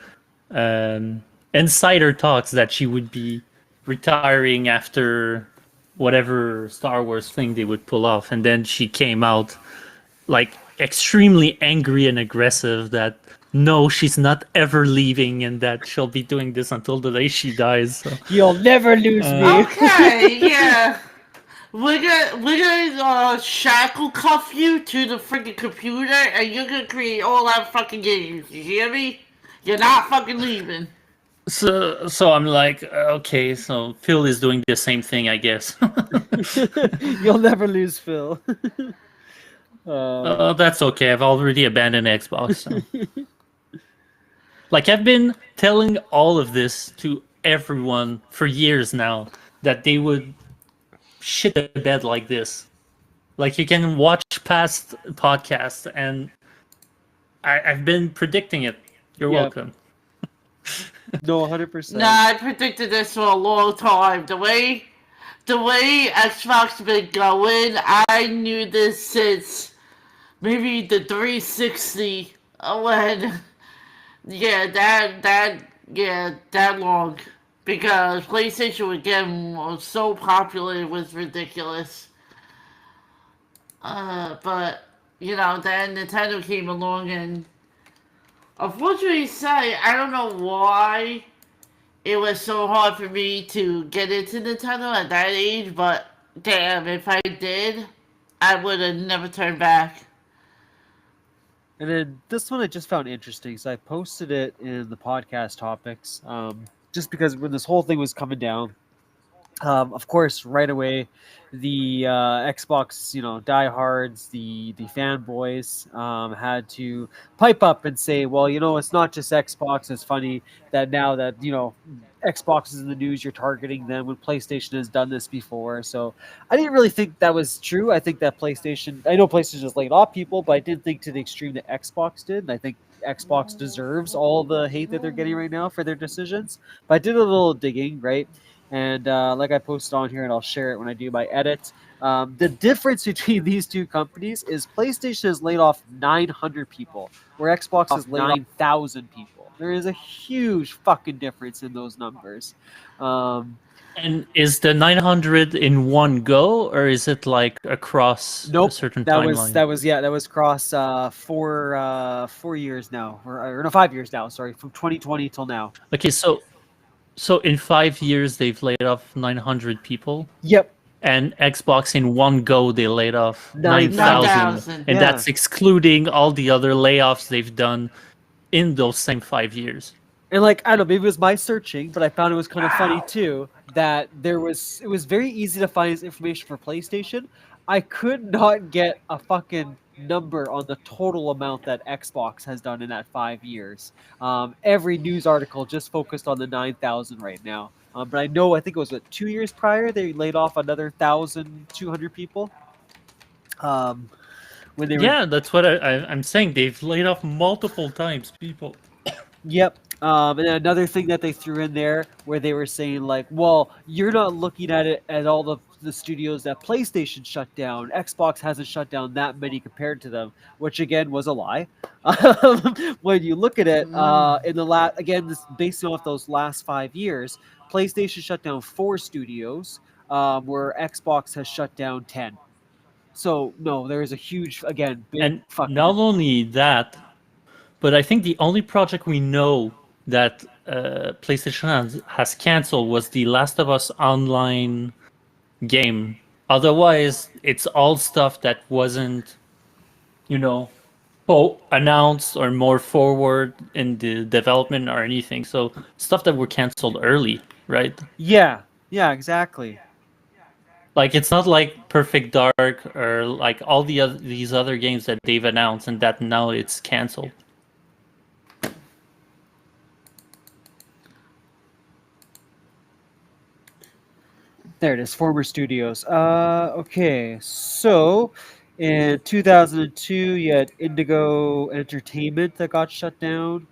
insider talks that she would be retiring after whatever Star Wars thing they would pull off, and then she came out like extremely angry and aggressive that no, she's not ever leaving, and that she'll be doing this until the day she dies. So. You'll never lose me. Okay, yeah. We're gonna shackle cuff you to the freaking computer, and you're gonna create all that fucking games. You hear me? You're not fucking leaving. So I'm like, okay, so Phil is doing the same thing, I guess. You'll never lose, Phil. That's okay. I've already abandoned Xbox. So. Like, I've been telling all of this to everyone for years now, that they would shit the bed like this. Like, you can watch past podcasts, and I've been predicting it. You're welcome. No, 100%. Nah, I predicted this for a long time. The way Xbox been going, I knew this since maybe the 360 when that long, because PlayStation again was so popular, it was ridiculous. But then Nintendo came along, and unfortunately, I don't know why it was so hard for me to get into Nintendo at that age, but damn, if I did, I would have never turned back. And then this one I just found interesting, so I posted it in the podcast topics, just because when this whole thing was coming down, of course, right away, the Xbox, diehards, the fanboys, had to pipe up and say, well, it's not just Xbox. It's funny that now that Xbox is in the news, you're targeting them when PlayStation has done this before. So I didn't really think that was true. I think that I know PlayStation just laid off people, but I didn't think to the extreme that Xbox did. And I think Xbox deserves all the hate that they're getting right now for their decisions. But I did a little digging, right? And like I posted on here, and I'll share it when I do my edit. The difference between these two companies is PlayStation has laid off 900 people, where Xbox has laid off 9,000 people. There is a huge fucking difference in those numbers. And is the 900 in one go, or is it like across Nope, a certain that timeline? that was cross 4 years now, or no, 5 years now. Sorry, from 2020 till now. Okay, so in 5 years they've laid off 900 people, Yep, and Xbox in one go they laid off 9,000. 9,000, and Yeah. that's excluding all the other layoffs they've done in those same 5 years. And like I don't know, maybe it was my searching, but I found it was kind of funny too that it was very easy to find this information for PlayStation. I could not get a fucking number on the total amount that Xbox has done in that 5 years. Every news article just focused on the 9,000 right now. But I think it was 2 years prior they laid off another 1,200 people. When they were Yeah, that's what I'm saying. They've laid off multiple times people. Yep. And then another thing that they threw in there where they were saying like, well, you're not looking at it at all the studios that PlayStation shut down. Xbox hasn't shut down that many compared to them, which again was a lie. When you look at it, in the this based off those last 5 years, PlayStation shut down 4 studios, where Xbox has shut down 10. So no, there is a huge big And fucking not only that, but I think the only project we know that PlayStation has canceled was the Last of Us Online game. Otherwise, it's all stuff that wasn't, announced or more forward in the development or anything. So stuff that were canceled early, right? yeah, exactly. Like it's not like Perfect Dark or like all these other games that they've announced and that now it's canceled. There it is, former studios. Okay, so in 2002, you had Indigo Entertainment that got shut down.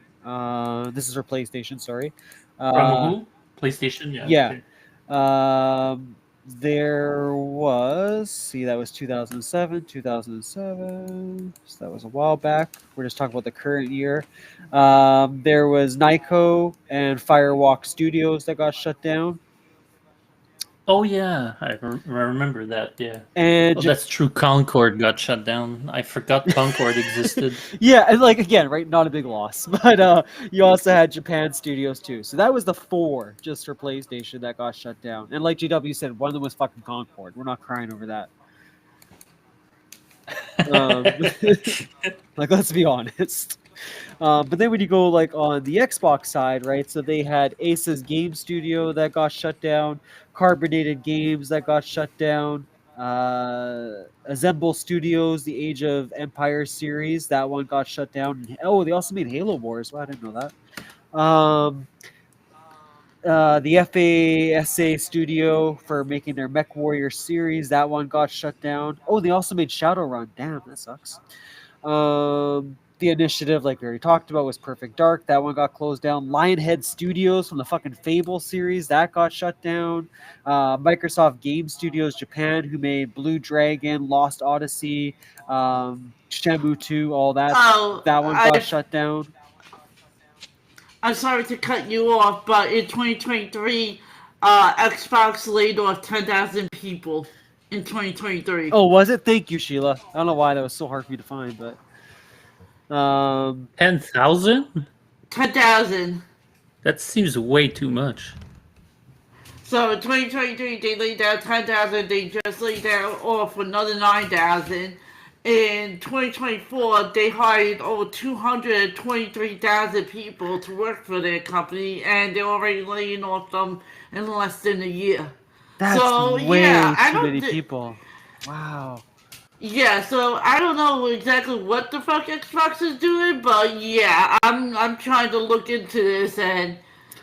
This is for PlayStation, sorry. From who? PlayStation, yeah. Yeah. Okay. There was, see, that was 2007, so that was a while back. We're just talking about the current year. There was Nyko and Firewalk Studios that got shut down. Oh yeah, I remember that. Yeah. And Oh, that's true. Concord got shut down. I forgot Concord existed. yeah, and like again, right? Not a big loss, but you also had Japan Studios too. So that was the 4 just for PlayStation that got shut down. And like GW said, one of them was fucking Concord. We're not crying over that. Like, let's be honest. But then when you go like on the Xbox side, right? So they had Aces Game Studio that got shut down, Carbonated Games that got shut down, Assemble Studios, the Age of Empires series, that one got shut down. Oh, they also made Halo Wars. Well, I didn't know that. The FASA studio for making their Mech Warrior series, that one got shut down. Oh, they also made Shadowrun. Damn, that sucks. The Initiative, like we already talked about, was Perfect Dark. That one got closed down. Lionhead Studios from the fucking Fable series, that got shut down. Microsoft Game Studios Japan, who made Blue Dragon, Lost Odyssey, Shenmue 2, all that. That one got shut down. I'm sorry to cut you off, but in 2023, Xbox laid off 10,000 people in 2023. Oh, was it? Thank you, Sheila. I don't know why that was so hard for me to find, but 10,000? 10,000. That seems way too much. So in 2023, they laid down 10,000. They just laid down off another 9,000. In 2024, they hired over 223,000 people to work for their company, and they're already laying off them in less than a year. That's So, way yeah, I too don't many thi- people. Wow. Yeah, so I don't know exactly what the fuck Xbox is doing, but yeah, I'm trying to look into this, and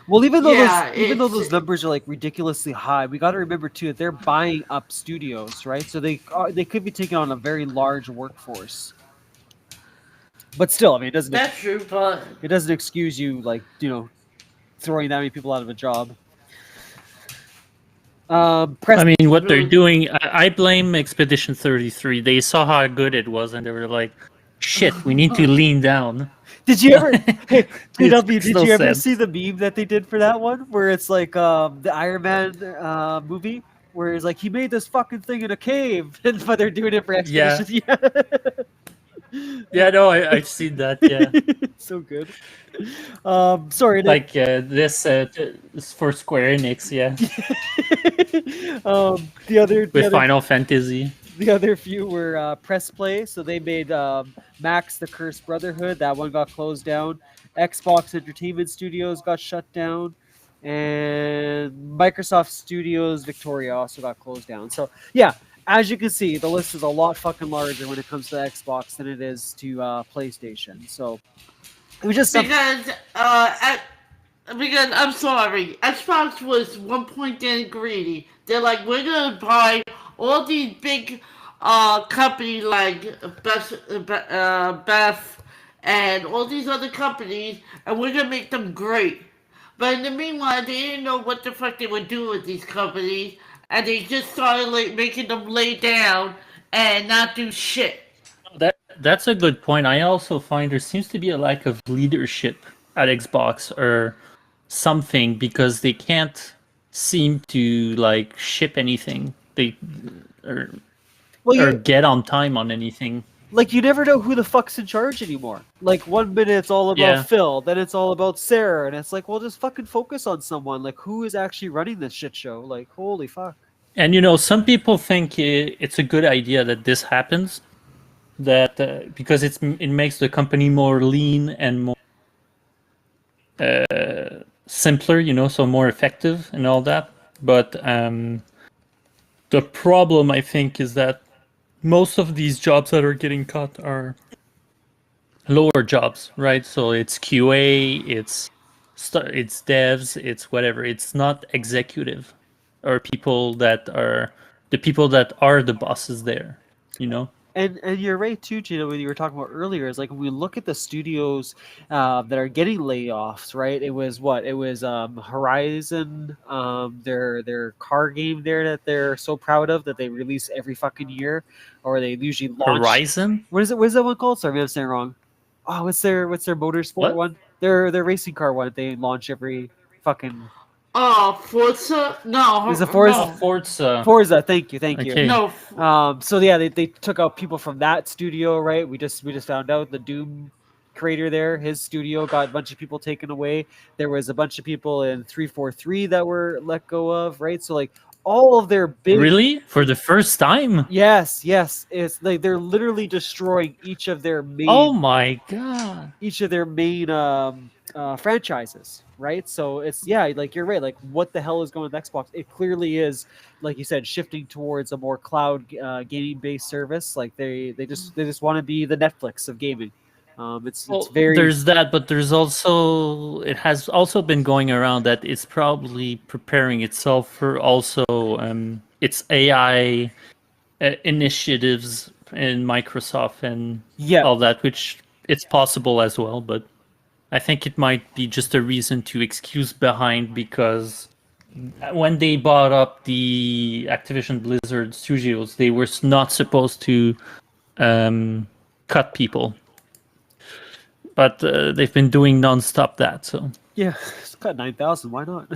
Well, even though Yeah, those numbers are like ridiculously high, we got to remember too that they're buying up studios, right? So they could be taking on a very large workforce. But still, I mean, that's true, but it doesn't excuse you, like, throwing that many people out of a job. Press. I mean, what they're Really? doing, I blame Expedition 33. They saw how good it was, and they were like, "Shit, we need to lean down." Did you ever? Hey, It PW, makes did no you ever sense. see the meme that they did for that one, where it's like the Iron Man movie, where it's like he made this fucking thing in a cave, but they're doing it for Yeah. Expedition. Yeah. Yeah, no, I've seen that. Yeah, So good. Sorry, Nick. like this is for Square Enix. Yeah, The with other Final Fantasy. the other few were Press Play, so they made Max the Cursed Brotherhood. That one got closed down. Xbox Entertainment Studios got shut down, and Microsoft Studios Victoria also got closed down. So yeah, as you can see, the list is a lot fucking larger when it comes to Xbox than it is to PlayStation. So it was just some, Because I'm sorry, Xbox was one point getting greedy. They're like, we're gonna buy all these big companies like Beth and all these other companies, and we're gonna make them great. But in the meanwhile, they didn't know what the fuck they would do with these companies, and they just started like making them lay down and not do shit. That's a good point. I also find there seems to be a lack of leadership at Xbox or something because they can't seem to like ship anything. They or well, or you get on time on anything. like you never know who the fuck's in charge anymore. Like 1 minute it's all about Yeah. Phil, then it's all about Sarah, and it's like, well, just fucking focus on someone. Like who is actually running this shit show? Like holy fuck. And some people think it's a good idea that this happens, that because it makes the company more lean and more simpler, so more effective and all that. But the problem, I think, is that most of these jobs that are getting cut are lower jobs, right? So it's QA, it's devs, it's whatever. It's not executive or people that are the bosses there, you know? And you're right too, Gina. When you were talking about earlier, is like when we look at the studios that are getting layoffs, right? It was what? It was Horizon, their car game there that they're so proud of that they release every fucking year, or they usually launch. Horizon? What is it? What is that one called? Sorry, maybe I'm saying it wrong. Oh, what's their motorsport What? one? Their racing car one. They launch every fucking. Oh, Forza? No, Is it Forza? no, Forza. Forza. Thank you. Okay. no. So yeah, they took out people from that studio, right? We just found out the Doom creator there, his studio got a bunch of people taken away. There was a bunch of people in 343 that were let go of, right? So like all of their big Really? For the first time? Yes, it's like they're literally destroying each of their main Oh my god. franchises, right? So it's like you're right. Like what the hell is going with Xbox? It clearly is, like you said, shifting towards a more cloud gaming based service. Like they just want to be the Netflix of gaming. It's very There's that, but it has also been going around that it's probably preparing itself for also its AI initiatives in Microsoft and all that, which it's possible as well, but I think it might be just a reason to excuse behind, because when they bought up the Activision Blizzard studios, they were not supposed to cut people. But they've been doing non-stop that, so it's cut 9,000. Why not?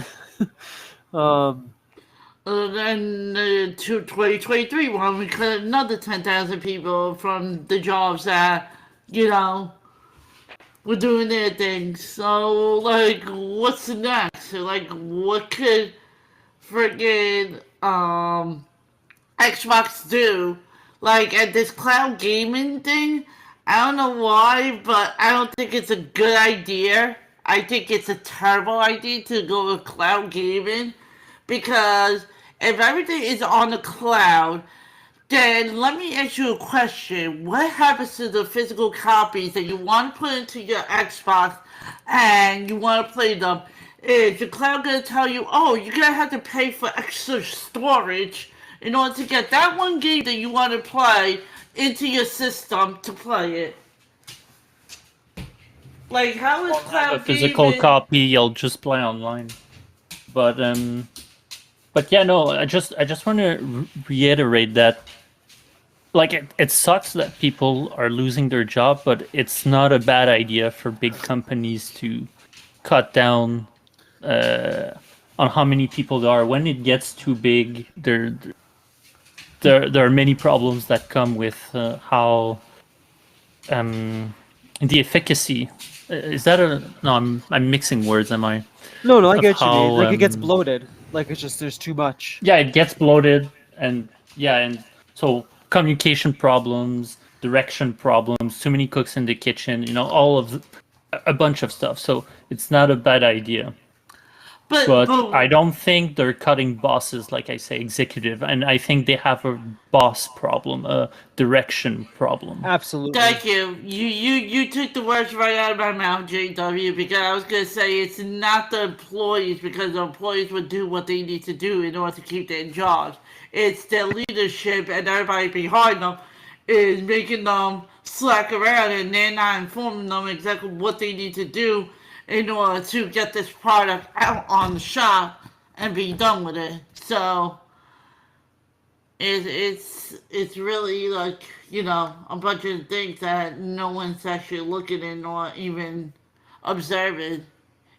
Then 2023 when we cut another 10,000 people from the jobs that were doing their thing. So like, what's next? Like, what could friggin' Xbox do? Like at this cloud gaming thing. I don't know why, but I don't think it's a good idea. I think it's a terrible idea to go with cloud gaming, because if everything is on the cloud, then let me ask you a question. What happens to the physical copies that you want to put into your Xbox and you want to play them? Is the cloud going to tell you, oh, you're going to have to pay for extra storage in order to get that one game that you want to play into your system to play it? Like, how is a cloud physical gaming? copy you'll just play online. But But yeah, no, I just want to reiterate that, like, it sucks that people are losing their job, but it's not a bad idea for big companies to cut down on how many people there are. When it gets too big, there are many problems that come with how the efficacy. Is that a no? I'm mixing words. Am I? No, I Of get what you mean. how, Like it gets bloated. Like it's just there's too much. Yeah, it gets bloated, and yeah, and so communication problems, direction problems, too many cooks in the kitchen. All of a bunch of stuff. So it's not a bad idea. But I don't think they're cutting bosses, like I say, executive, and I think they have a boss problem, a direction problem. Absolutely. Thank you. You took the words right out of my mouth, JW, because I was going to say it's not the employees, because the employees would do what they need to do in order to keep their jobs. It's their leadership and everybody behind them is making them slack around, and they're not informing them exactly what they need to do in order to get this product out on the shop and be done with it. So it's really like, a bunch of things that no one's actually looking in or even observing.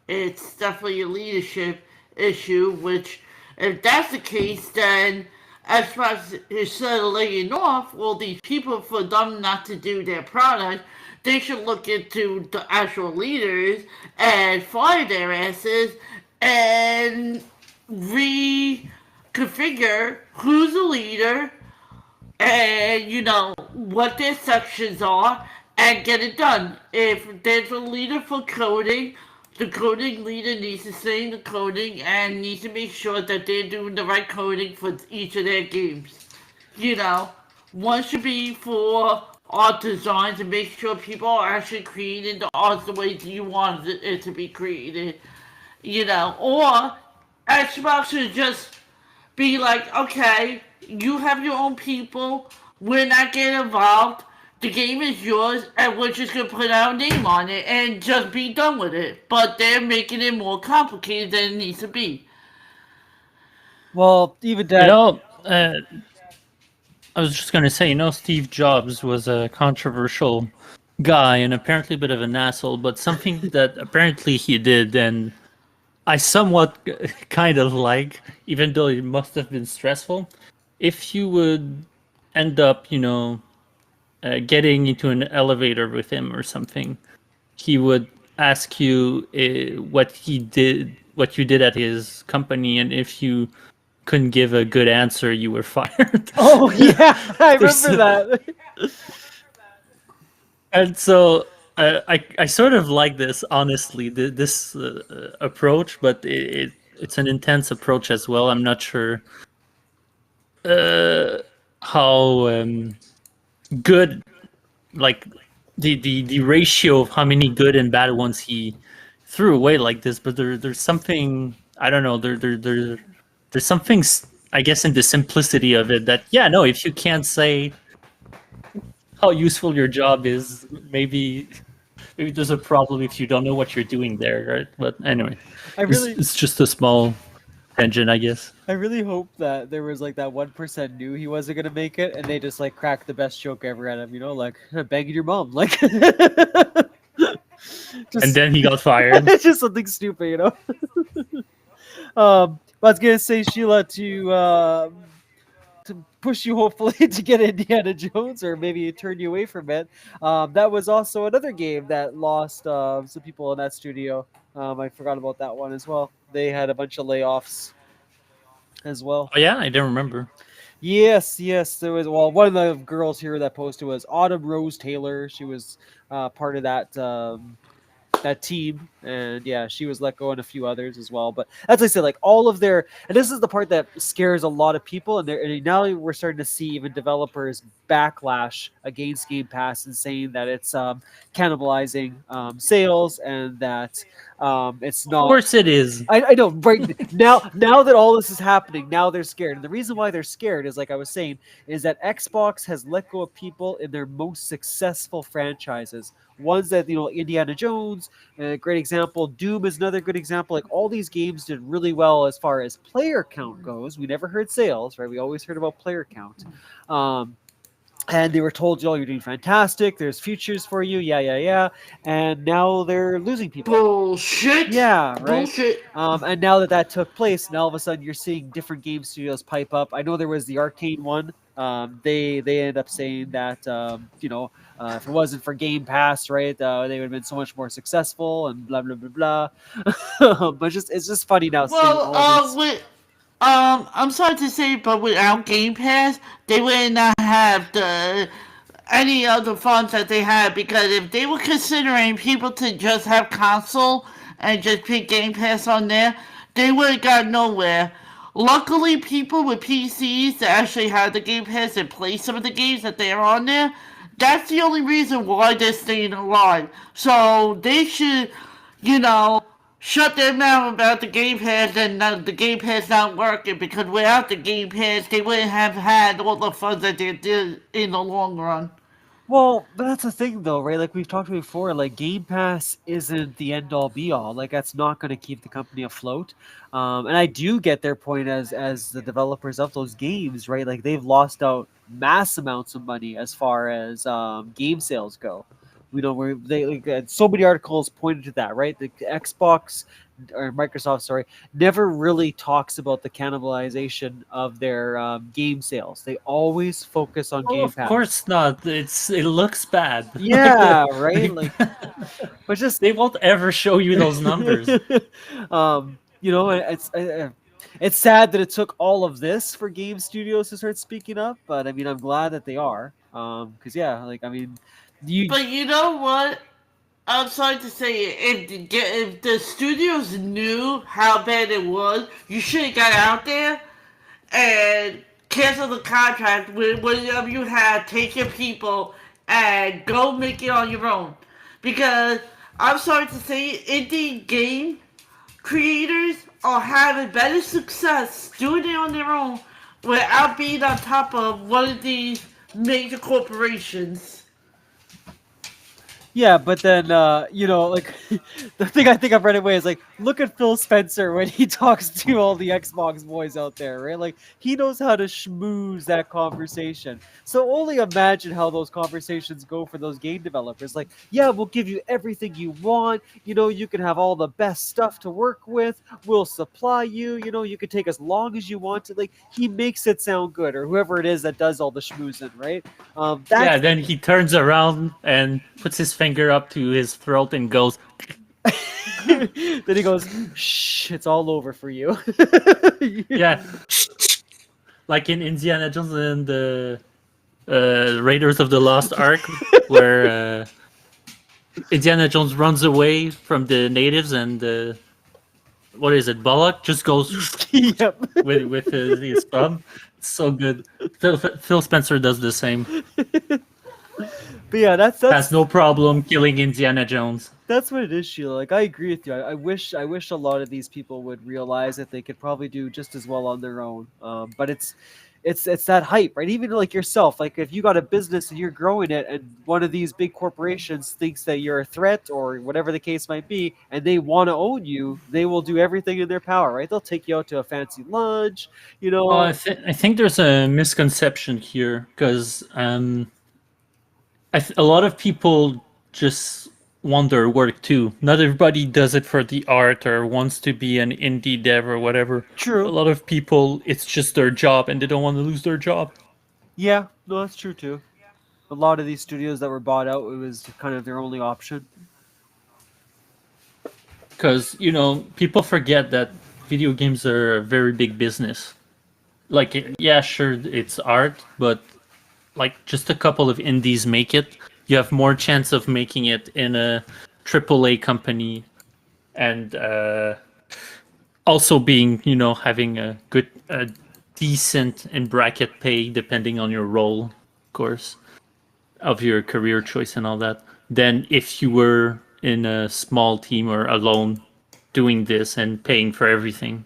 It's definitely a leadership issue, which if that's the case, then Xbox, instead of laying off all these people for them not to do their product, they should look into the actual leaders and fire their asses and reconfigure who's the leader and what their sections are and get it done. If there's a leader for coding, the coding leader needs to stay in the coding and needs to make sure that they're doing the right coding for each of their games. One should be for art design to make sure people are actually creating the art the way you want it to be created. Or Xbox should just be like, okay, you have your own people, we're not getting involved, the game is yours, and we're just gonna put our name on it and just be done with it. But they're making it more complicated than it needs to be. Well, even that. I was just gonna say, Steve Jobs was a controversial guy and apparently a bit of an asshole, but something that apparently he did, and I somewhat kind of like, even though it must have been stressful, if you would end up, getting into an elevator with him or something, he would ask you what you did at his company, and if you couldn't give a good answer, you were fired. Oh yeah, I remember that. And so I sort of like this, honestly, this approach, but it's an intense approach as well. I'm not sure how good, like the ratio of how many good and bad ones he threw away like this. But there's something, I don't know. There's something, I guess, in the simplicity of it that, yeah, no, if you can't say how useful your job is, maybe there's a problem if you don't know what you're doing there, right? But anyway, it's just a small tangent, I guess. I really hope that there was like that 1% knew he wasn't gonna make it, and they just like cracked the best joke ever at him, like banging your mom, like. And then he got fired. It's just something stupid, I was gonna say, Sheila, to push you hopefully to get Indiana Jones, or maybe turn you away from it. That was also another game that lost some people in that studio. I forgot about that one as well. They had a bunch of layoffs as well. Oh yeah, I didn't remember. Yes, there was. Well, one of the girls here that posted was Autumn Rose Taylor. She was part of that team, and yeah, she was let go, and a few others as well. But as I said, like all of their, and this is the part that scares a lot of people, and now we're starting to see even developers backlash against Game Pass and saying that it's cannibalizing sales, and that It's Of not. course it is. I know, right now that all this is happening, now they're scared. And the reason why they're scared is, like I was saying, is that Xbox has let go of people in their most successful franchises. Ones that, Indiana Jones, a great example. Doom is another good example. Like, all these games did really well as far as player count goes. We never heard sales, right? We always heard about player count. And they were told, you're doing fantastic. There's futures for you. Yeah, yeah, yeah. And now they're losing people. Bullshit. Yeah, right. Bullshit. And now that took place, now all of a sudden you're seeing different game studios pipe up. I know there was the Arcane one. They ended up saying that if it wasn't for Game Pass, right, they would have been so much more successful and blah blah blah blah. But it's just funny now seeing Well, all this. I'm sorry to say, but without Game Pass, they would not have any of the funds that they had, because if they were considering people to just have console and just put Game Pass on there, they would have got nowhere. Luckily, people with PCs that actually have the Game Pass and play some of the games that they're on there, that's the only reason why they're staying alive. So they should, shut their mouth about the Game Pass and the Game Pass not working, because without the Game Pass, they wouldn't have had all the funds that they did in the long run. Well, but that's the thing, though, right? Like we've talked about before, like Game Pass isn't the end all be all. Like that's not going to keep the company afloat. And I do get their point as the developers of those games, right? Like they've lost out mass amounts of money as far as game sales go. We know where they so many articles pointed to that, right? The Xbox or Microsoft, sorry, never really talks about the cannibalization of their game sales. They always focus on Oh, Game of Pass. course not. It looks bad. Yeah, right. Like, but just they won't ever show you those numbers. It's sad that it took all of this for game studios to start speaking up. But I mean, I'm glad that they are. Because But you know what? I'm sorry to say it. If the studios knew how bad it was, you should have got out there and cancel the contract with whatever you have. Take your people and go make it on your own. Because I'm sorry to say, indie game creators are having better success doing it on their own without being on top of one of these major corporations. Yeah, but then like the thing I think I've read away is like, look at Phil Spencer when he talks to all the Xbox boys out there, right? Like he knows how to schmooze that conversation. So only imagine how those conversations go for those game developers. Like, yeah, we'll give you everything you want. You can have all the best stuff to work with. We'll supply you. You can take as long as you want to. Like he makes it sound good, or whoever it is that does all the schmoozing, right? Yeah, then he turns around and puts his finger up to his throat and goes. Then he goes, "Shh, it's all over for you." Yeah, like in Indiana Jones and the Raiders of the Lost Ark, where Indiana Jones runs away from the natives, and what is it? Bullock just goes Yep. with his thumb. It's so good. Phil Spencer does the same. But yeah, that's Has no problem killing Indiana Jones. that's what it is, Sheila. Like I agree with you. I wish a lot of these people would realize that they could probably do just as well on their own. But it's that hype, right? Even like yourself, like if you got a business and you're growing it, and one of these big corporations thinks that you're a threat or whatever the case might be, and they want to own you, they will do everything in their power, right? They'll take you out to a fancy lunch, Well, I think there's a misconception here, because a lot of people just want their work too. Not everybody does it for the art or wants to be an indie dev or whatever. True. A lot of people, it's just their job and they don't want to lose their job. Yeah, no, that's true too. A lot of these studios that were bought out, it was kind of their only option. Because, people forget that video games are a very big business. Like, yeah, sure, it's art, but like just a couple of indies make it. You have more chance of making it in a AAA company, and also being, having a decent in bracket pay, depending on your role, of course, of your career choice and all that, than if you were in a small team or alone doing this and paying for everything.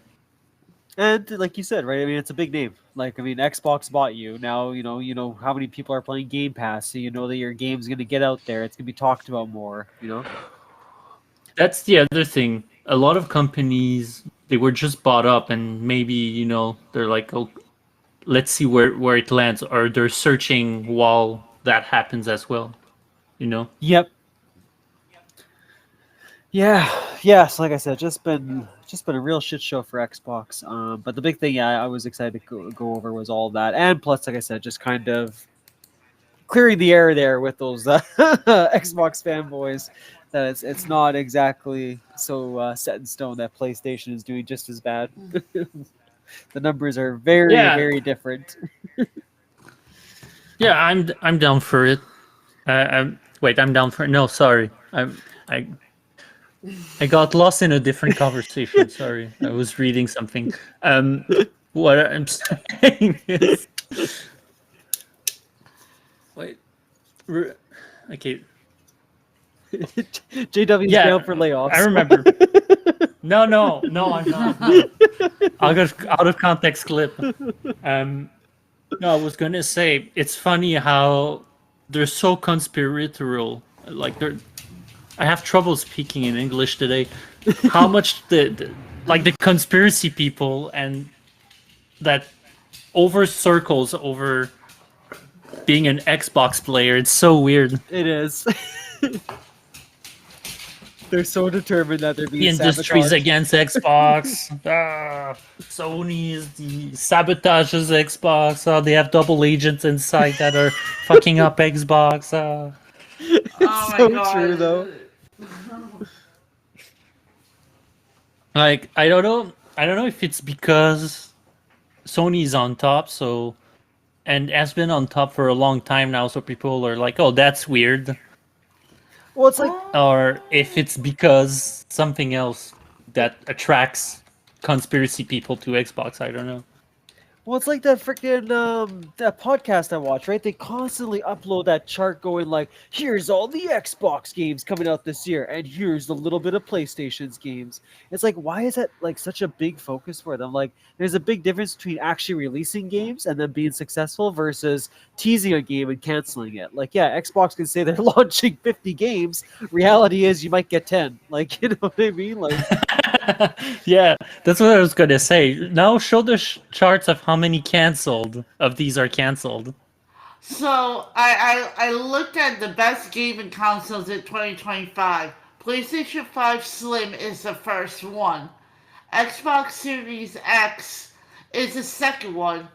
And like you said, right? I mean, it's a big name. Like, I mean, Xbox bought you. Now, you know how many people are playing Game Pass, so you know that your game's going to get out there. It's going to be talked about more, you know? That's the other thing. A lot of companies, they were just bought up, and maybe they're like, oh, let's see where it lands, or they're searching while that happens as well. Yep. Yeah. Yes, like I said, just been a real shit show for Xbox. But the big thing, I was excited to go over was all that, and plus, like I said, just kind of clearing the air there with those Xbox fanboys. That it's not exactly so set in stone that PlayStation is doing just as bad. The numbers are very, very different. Yeah, I'm down for it. Wait, I'm down for it. No, sorry, I got lost in a different conversation. Sorry, I was reading something. What I'm saying is, wait, okay. JW's down for layoffs. I remember. No, I'm not. I'll go out of context clip. No, I was gonna say it's funny how they're so conspiratorial. Like I have trouble speaking in English today. How much the conspiracy people and that over circles over being an Xbox player. It's so weird. It is. They're so determined that they're being The industry's sabotaged. against Xbox. Sony is the sabotages Xbox. They have double agents inside that are fucking up Xbox. Oh my so God. true, though. Like I don't know if it's because Sony's on top, and has been on top for a long time now, so people are like, "Oh, that's weird," Well, it's like or if it's because something else that attracts conspiracy people to Xbox. I don't know. Well, it's like that freaking that podcast I watch, right? They constantly upload that chart going like, here's all the Xbox games coming out this year, and here's a little bit of PlayStation's games. It's like, why is that like such a big focus for them? Like, there's a big difference between actually releasing games and then being successful versus teasing a game and canceling it. Like, yeah, Xbox can say they're launching 50 games. Reality is you might get 10. Like, you know what I mean? Like, Yeah, that's what I was gonna say. Now show the charts of how many canceled of these are canceled. So I looked at the best gaming consoles in 2025. PlayStation 5 Slim is the first one. Xbox Series X is the second one.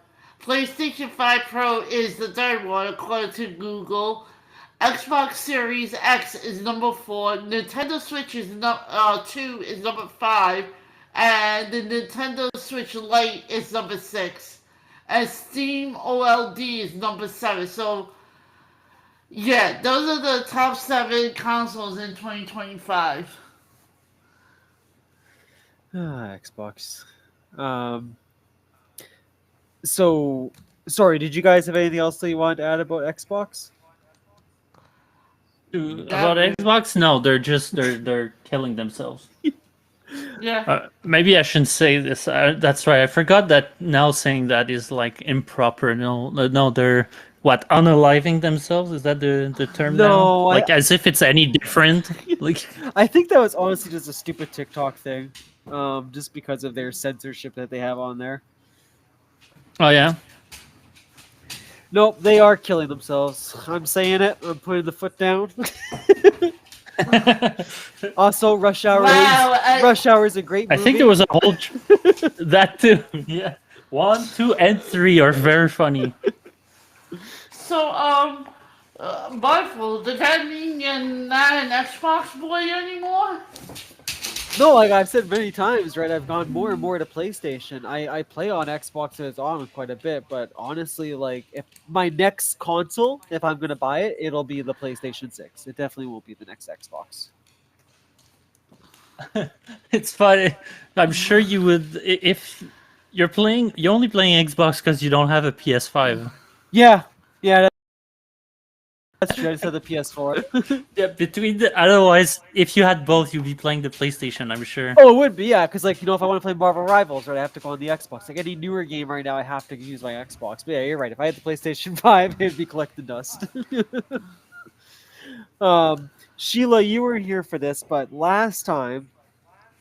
PlayStation 5 Pro is the third one according to Google. Xbox Series X is number 4. Nintendo Switch is 2 is number 5, and the Nintendo Switch Lite is number 6, and Steam OLED is number 7. So yeah, those are the top 7 consoles in 2025. Xbox. So, sorry, did you guys have anything else that you wanted to add about Xbox? About Xbox, no, they're killing themselves. Yeah. Maybe I shouldn't say this. That's right. I forgot that now saying that is like improper. No, they're what, unaliving themselves? Is that the term now? No, Like as if it's any different. Like I think that was honestly just a stupid TikTok thing, just because of their censorship that they have on there. oh yeah. Nope, they are killing themselves. I'm saying it. I'm putting the foot down. Also, Rush Hour. Wow, Rush Hour is a great movie. I think there was a whole that too. Yeah, 1, 2, and 3 are very funny. So Barful, does that mean you're not an Xbox boy anymore? No, like I've said many times, right? I've gone more and more to PlayStation. I play on Xbox and it's on quite a bit, but honestly, like if my next console, if I'm gonna buy it, it'll be the PlayStation 6. It definitely won't be the next Xbox. It's funny. I'm sure you would if you're only playing Xbox because you don't have a PS5. Yeah, yeah. That's true. I just had the PS4. Yeah, between the otherwise, if you had both, you'd be playing the PlayStation. I'm sure. Oh, it would be, yeah, because like if I want to play Marvel Rivals, right, I have to go on the Xbox. Like any newer game right now, I have to use my Xbox. But yeah, you're right. If I had the PlayStation 5, it'd be collecting dust. Sheila, you were here for this, but last time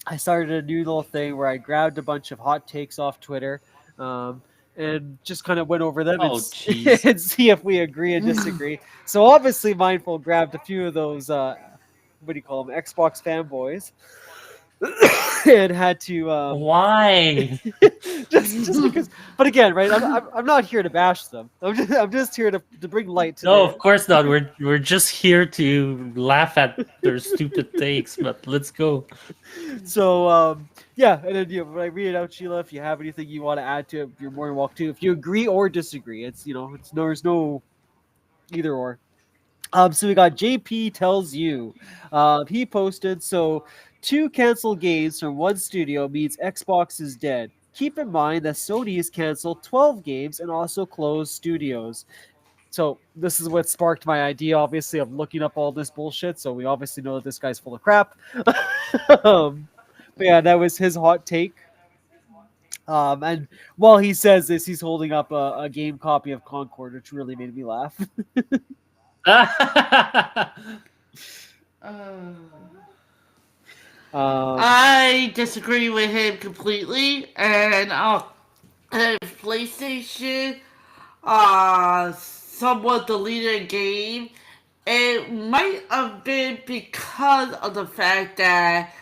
I started a new little thing where I grabbed a bunch of hot takes off Twitter, and just kind of went over them Oh, jeez. and see if we agree and disagree. So obviously, Mindful grabbed a few of those. What do you call them? Xbox fanboys. And had to Why? just because. But again, right? I'm not here to bash them. I'm just here to bring light to. No, their- of course not. We're just here to laugh at their stupid takes. But let's go. So yeah, and then when I read it out, Sheila, if you have anything you want to add to it, you're more than welcome to. If you agree or disagree, there's no either or. So we got JP tells you. He posted, so 2 canceled games from one studio means Xbox is dead. Keep in mind that Sony has canceled 12 games and also closed studios. So this is what sparked my idea, obviously, of looking up all this bullshit. So we obviously know that this guy's full of crap. But yeah, that was his hot take. And while he says this, he's holding up a game copy of Concord, which really made me laugh. I disagree with him completely, and PlayStation somewhat deleted a game. It might have been because of the fact that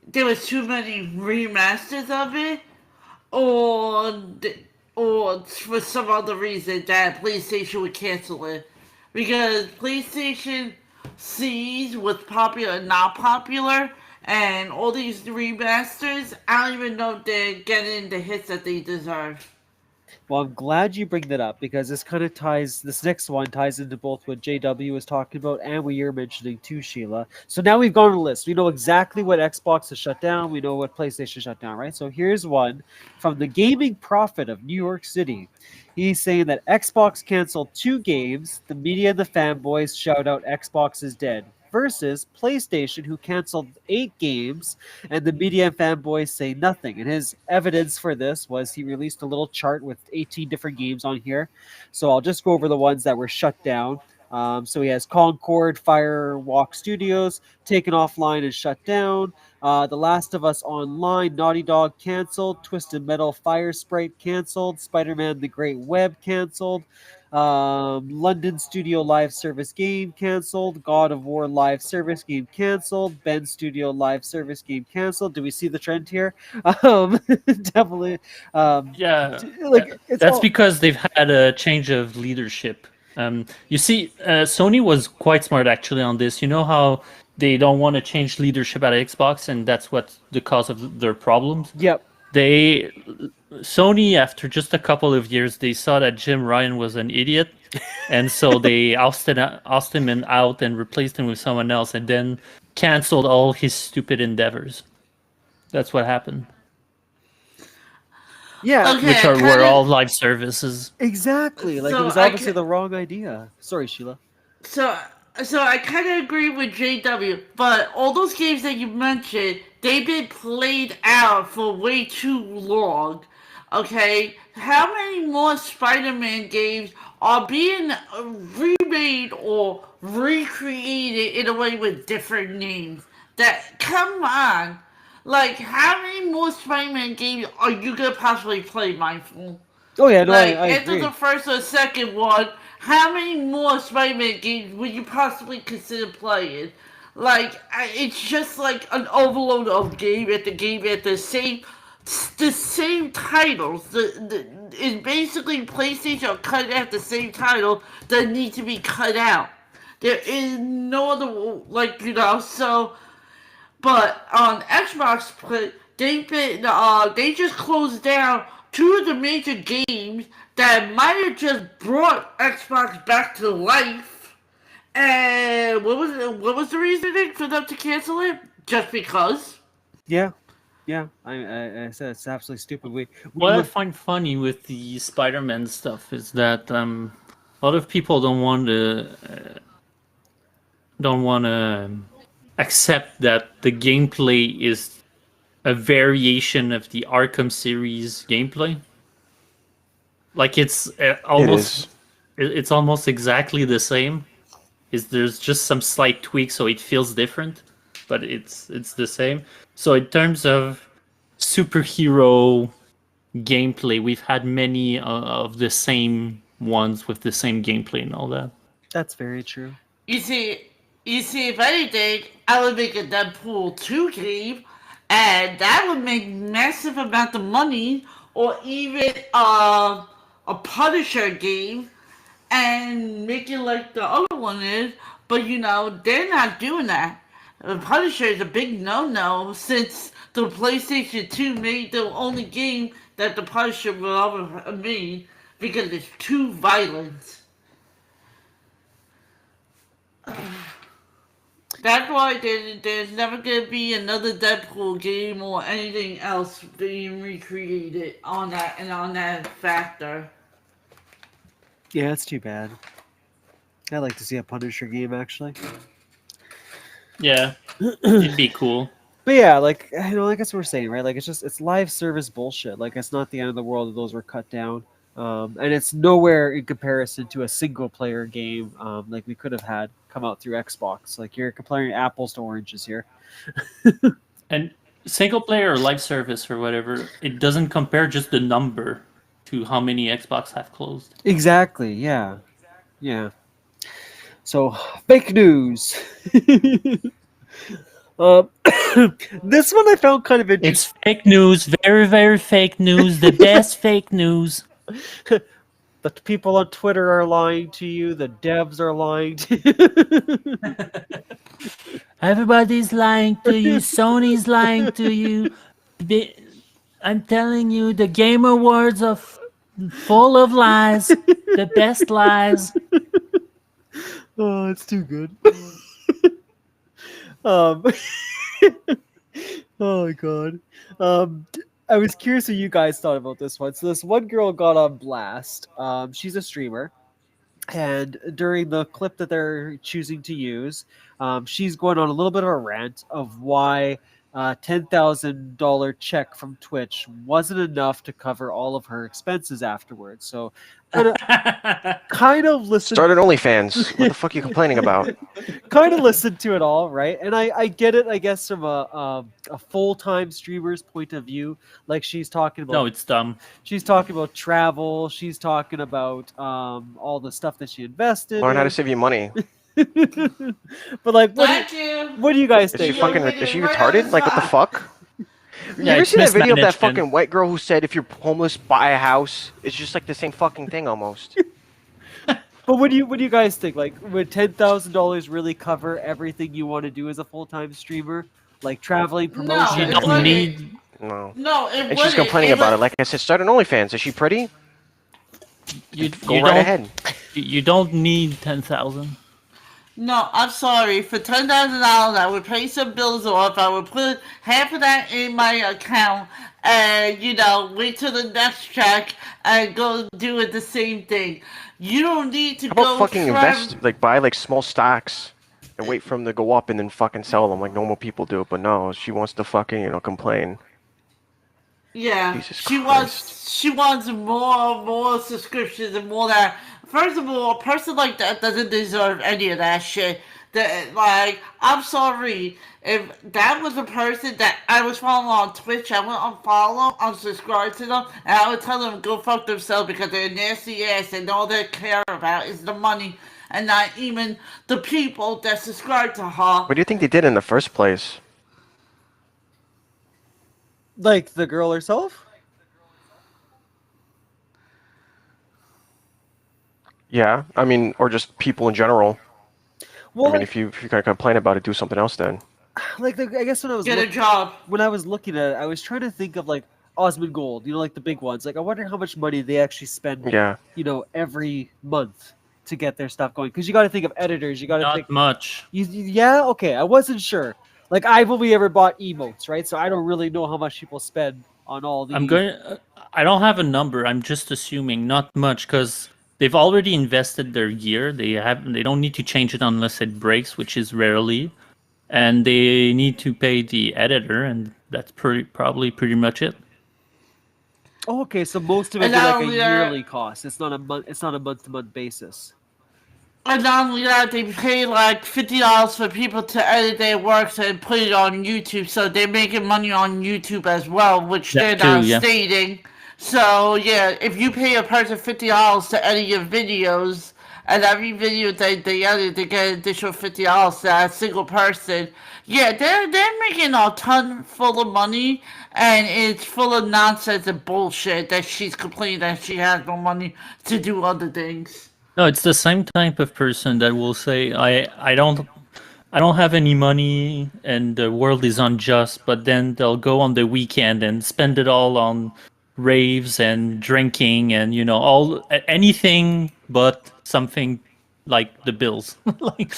there was too many remasters of it, or for some other reason that PlayStation would cancel it. Because PlayStation sees what's popular and not popular, and all these remasters, I don't even know if they're getting the hits that they deserve. Well, I'm glad you bring that up because this next one ties into both what JW was talking about and what you're mentioning too, Sheila. So now we've gone on a list. We know exactly what Xbox has shut down. We know what PlayStation shut down, right? So here's one from the Gaming Prophet of New York City. He's saying that Xbox canceled 2 games. The media and the fanboys shout out Xbox is dead. Versus PlayStation, who canceled 8 games, and the media and fanboys say nothing. And his evidence for this was he released a little chart with 18 different games on here. So I'll just go over the ones that were shut down. So he has Concord, Firewalk Studios, taken offline and shut down. The Last of Us Online, Naughty Dog canceled. Twisted Metal Fire Sprite canceled. Spider-Man The Great Web canceled. London Studio Live Service game canceled. God of War Live Service game canceled. Ben Studio Live Service game canceled. Do we see the trend here? Definitely. Yeah, It's that's all- because they've had a change of leadership. You see, Sony was quite smart actually on this. You know how they don't want to change leadership at Xbox, and that's what the cause of their problems. Yep. Sony, after just a couple of years, they saw that Jim Ryan was an idiot, and so they ousted him out and replaced him with someone else, and then canceled all his stupid endeavors. That's what happened. Yeah. Okay, Which I were kinda- all live services. Exactly. Like So it was I obviously ca- the wrong idea. Sorry, Sheila. So I kind of agree with JW, but all those games that you mentioned, they've been played out for way too long. Okay, how many more Spider-Man games are being remade or recreated in a way with different names? That come on, like how many more Spider-Man games are you gonna possibly play, Mindful? Oh yeah, no, Like, I after agree. the first or second one, how many more Spider-Man games would you possibly consider playing? Like, it's just like an overload of game at the same titles. It's basically PlayStation are cut at the same title that need to be cut out. There is no other, so. But on Xbox, they just closed down 2 of the major games that might have just brought Xbox back to life. And what was the reasoning for them to cancel it? Just because? Yeah. Yeah. I said it's absolutely stupid. What I find funny with the Spider-Man stuff is that a lot of people don't want to don't want to accept that the gameplay is a variation of the Arkham series gameplay. Like it's almost it's almost exactly the same. There's just some slight tweaks so it feels different, but it's the same. So in terms of superhero gameplay, we've had many of the same ones with the same gameplay and all that. That's very true. You see, if anything, I would make a Deadpool 2 game, and that would make massive amount of money, or even a Punisher game, and make it like the other one is. But they're not doing that. Punisher is a big no-no since the PlayStation 2 made the only game that the Punisher will ever have made because it's too violent. That's why there's never gonna be another Deadpool game or anything else being recreated on that factor. Yeah, it's too bad. I'd like to see a Punisher game actually. Yeah, it'd be cool. But yeah, like like that's what we're saying, right? Like it's live service bullshit. Like it's not the end of the world that those were cut down, and it's nowhere in comparison to a single player game like we could have had come out through Xbox. Like you're comparing apples to oranges here. And single player or live service or whatever, it doesn't compare just the number to how many Xbox have closed. Exactly. Yeah. Yeah. So fake news. This one I found kind of interesting. It's fake news, very, very fake news, the best fake news. The people on Twitter are lying to you. The devs are lying to you. Everybody's lying to you. Sony's lying to you. I'm telling you, the Game Awards are full of lies. The best lies. Oh, it's too good. Oh my god. I was curious what you guys thought about this one. So this one girl got on blast. She's a streamer, and during the clip that they're choosing to use, she's going on a little bit of a rant of why $10,000 check from Twitch wasn't enough to cover all of her expenses afterwards. So kind of listened. Started OnlyFans. What the fuck are you complaining about? Kind of listened to it all, right? And I get it, I guess, from a full-time streamer's point of view. Like she's talking about. No, it's dumb. She's talking about travel. She's talking about all the stuff that she invested. Learn how to save you money. But like, Thank you. what do you guys Is she think? fucking? Is she retarded? Like what the fuck? You Yeah, ever it's seen that video of that mismanagement. fucking white girl who said if you're homeless, buy a house? It's just like the same fucking thing almost. But what do you guys think? Like, would $10,000 really cover everything you want to do as a full-time streamer? Like traveling, promotion. You it don't wouldn't. need. No. No, it And she's wouldn't. complaining about it. Like I said, start an OnlyFans. Is she pretty? You, Go you right don't, ahead. You don't need 10,000. No, I'm sorry. For $10,000, I would pay some bills off. I would put half of that in my account, and wait till the next check and go do it the same thing. You don't need to How about go fucking invest? Like buy like small stocks and wait for them to go up and then fucking sell them like normal people do. But no, she wants to fucking complain. Yeah, Jesus she Christ. wants more subscriptions and more that. First of all, a person like that doesn't deserve any of that shit. I'm sorry. If that was a person that I was following on Twitch, I would unfollow, unsubscribe to them, and I would tell them to go fuck themselves because they're nasty ass and all they care about is the money and not even the people that subscribe to her. What do you think they did in the first place? Like the girl herself? Yeah, I mean, or just people in general. Well, I mean, if you're gonna complain about it, do something else then. I guess when I was Get a job. when I was looking at it, I was trying to think of like Osmond Gold, like the big ones. Like I wonder how much money they actually spend, Yeah. every month to get their stuff going. Because you got to think of editors. You got to Not think. much. Yeah, okay. I wasn't sure. Like I've only ever bought emotes, right? So I don't really know how much people spend on all the. I don't have a number. I'm just assuming not much because they've already invested their gear. They don't need to change it unless it breaks, which is rarely, and they need to pay the editor, and that's probably pretty much it. Oh, okay, so most of it And be not like a only that- yearly cost. It's not a month. It's not a month-to-month basis. And not only that, they pay like $50 for people to edit their works and put it on YouTube, so they're making money on YouTube as well, which That they're not too, yeah. stating. So yeah, if you pay a person $50 to edit your videos, and every video they edit, they get an additional $50 to that single person. Yeah, they're making a ton full of money, and it's full of nonsense and bullshit that she's complaining that she has no money to do other things. No, it's the same type of person that will say, I don't have any money and the world is unjust, but then they'll go on the weekend and spend it all on raves and drinking and anything but something like the bills. Like,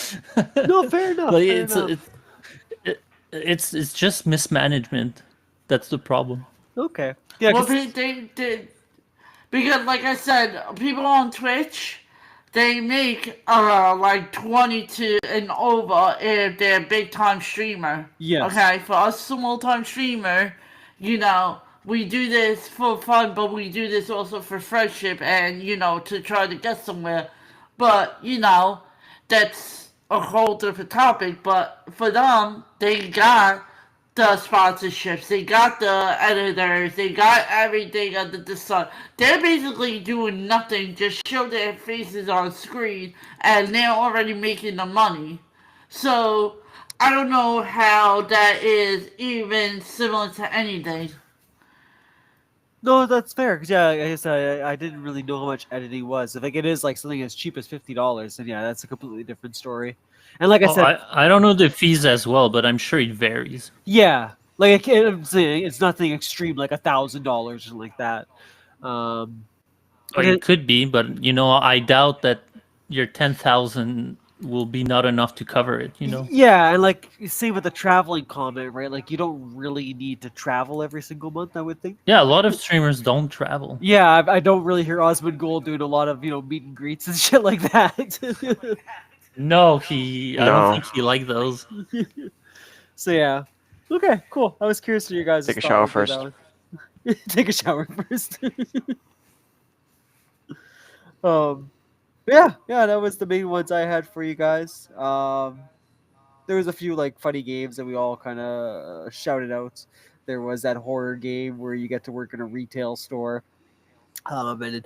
No, fair enough. like fair enough. it's just mismanagement. That's the problem. Okay. Yeah. Well, 'cause- because like I said, people on Twitch, they make like 22 and over if they're a big time streamer. Yes. Okay, for us small time streamer, we do this for fun, but we do this also for friendship and to try to get somewhere. But that's a whole different topic. But for them, they got the sponsorships, they got the editors, they got everything under the sun. They're basically doing nothing, just show their faces on screen, and they're already making the money. So I don't know how that is even similar to anything. No, that's fair. 'Cause, yeah, I guess I didn't really know how much editing was. If like it is like something as cheap as $50, then yeah, that's a completely different story. And like I Well, said, I don't know the fees as well, but I'm sure it varies. yeah, like I'm saying, it's nothing extreme like $1,000 or something like that. Or Okay. it could be, but I doubt that your 10,000 will be not enough to cover it. Yeah, and like same with the traveling comment, right? Like you don't really need to travel every single month, I would think. Yeah, a lot of streamers don't travel. Yeah, I don't really hear Osmond Gold doing a lot of meet and greets and shit like that. No, I No. don't think he liked those. So yeah, okay, cool. I was curious to your guys. Take a shower first. Take a shower first. Yeah, that was the main ones I had for you guys. There was a few like funny games that we all kind of shouted out. There was that horror game where you get to work in a retail store. And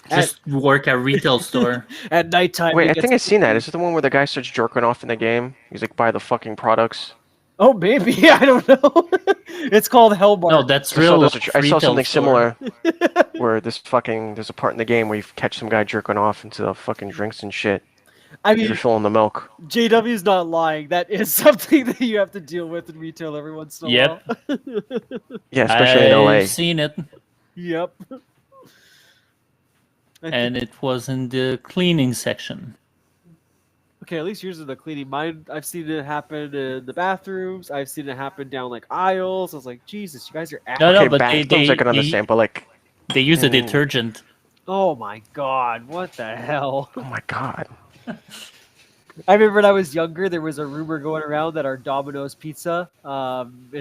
Just work at retail store. at nighttime. Wait, you I get think to- I've seen that. Is it the one where the guy starts jerking off in the game? He's like, buy the fucking products. Oh, maybe I don't know. It's called Hellbar. No, that's I saw, real. I saw something store. similar where there's a part in the game where you catch some guy jerking off into the fucking drinks and shit. I You're mean, filling the milk. JW's not lying. That is something that you have to deal with in retail every once in a Yep. while. Yeah, especially in LA. I've seen it, Yep. and it was in the cleaning section. Okay, at least yours is the cleaning. Mine, I've seen it happen in the bathrooms. I've seen it happen down like aisles. I was like, Jesus, you guys are. No, Okay, but bathrooms I can understand, but like, they use a Mm. detergent. Oh my God! What the hell? oh my god. I remember when I was younger, there was a rumor going around that our Domino's pizza in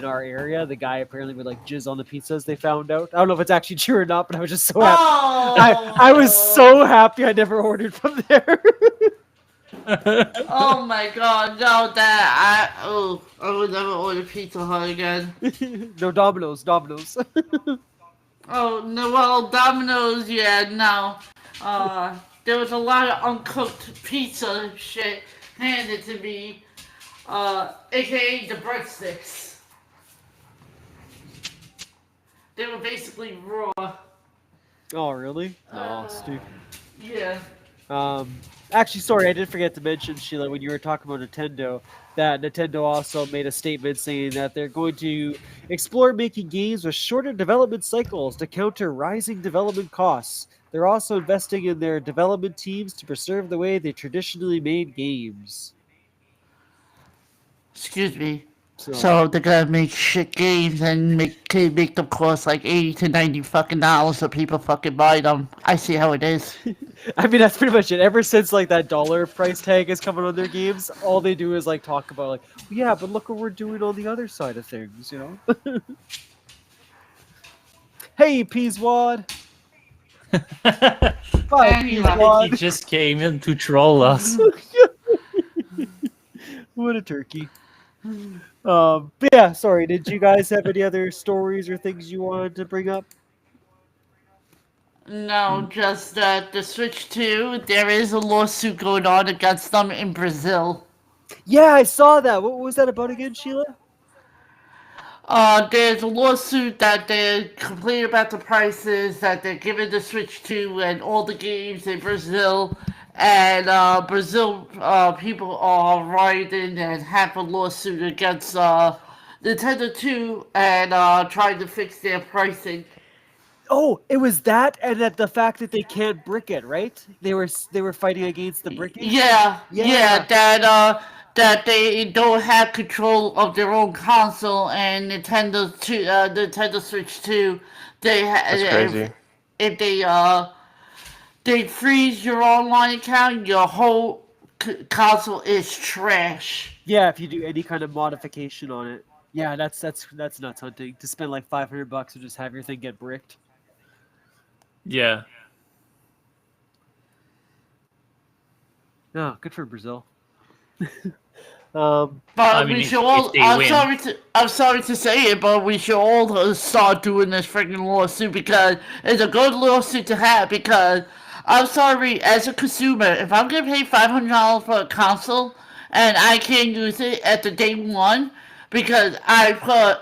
our area, the guy apparently would like jizz on the pizzas. They found out. I don't know if it's actually true or not, but I was just so happy. Oh, I was so happy I never ordered from there. Oh my god, no, I would never order Pizza Hut again. No, Domino's. Oh no, well, Domino's, yeah, no. There was a lot of uncooked pizza shit handed to me, aka the breadsticks. They were basically raw. Oh, really? Oh, stupid. Yeah. Actually, sorry, I did forget to mention, Sheila, when you were talking about Nintendo, that Nintendo also made a statement saying that they're going to explore making games with shorter development cycles to counter rising development costs. They're also investing in their development teams to preserve the way they traditionally made games. Excuse me. So they're gonna make shit games and make them cost like $80 to $90 so people fucking buy them. I see how it is. I mean, that's pretty much it. Ever since like that dollar price tag is coming on their games, all they do is like talk about like, yeah, but look what we're doing on the other side of things, you know? Hey, Peaswad. Hi, Anyway. He Peaswad. just came in to troll us. What a turkey. But yeah, sorry. Did you guys have any other stories or things you wanted to bring up? No, just that the Switch 2, there is a lawsuit going on against them in Brazil. Yeah, I saw that. What was that about again, Sheila? There's a lawsuit that they're complaining about the prices that they're giving the Switch 2 and all the games in Brazil. And Brazil people are rioting and have a lawsuit against Nintendo 2 and trying to fix their pricing. Oh, it was that, and that the fact that they can't brick it, right? They were fighting against the bricking. Yeah, Yeah. that they don't have control of their own console and Nintendo Switch 2. That's crazy. If they freeze your online account, your whole console is trash. Yeah, if you do any kind of modification on it. Yeah, that's nuts hunting. To spend like $500 to just have your thing get bricked. Yeah. No, good for Brazil. But I mean, we if- should all. if they win. I'm sorry to say it, but we should all start doing this freaking lawsuit because it's a good lawsuit to have. Because I'm sorry, as a consumer, if I'm gonna pay $500 for a console and I can't use it at the day one because I put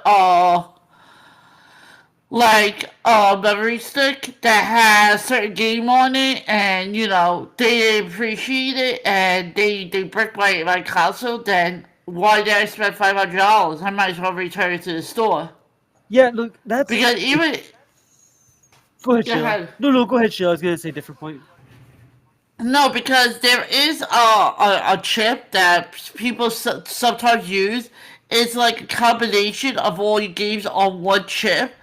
like a memory stick that has a certain game on it, and you know they didn't appreciate it, and they bricked my console. Then why did I spend $500? I might as well return it to the store Yeah, look, that's because even Go ahead, Go Sheila. ahead. No, go ahead, Sheila. I was gonna say a different point. no, because there is a chip that people sometimes use. It's like a combination of all your games on one chip.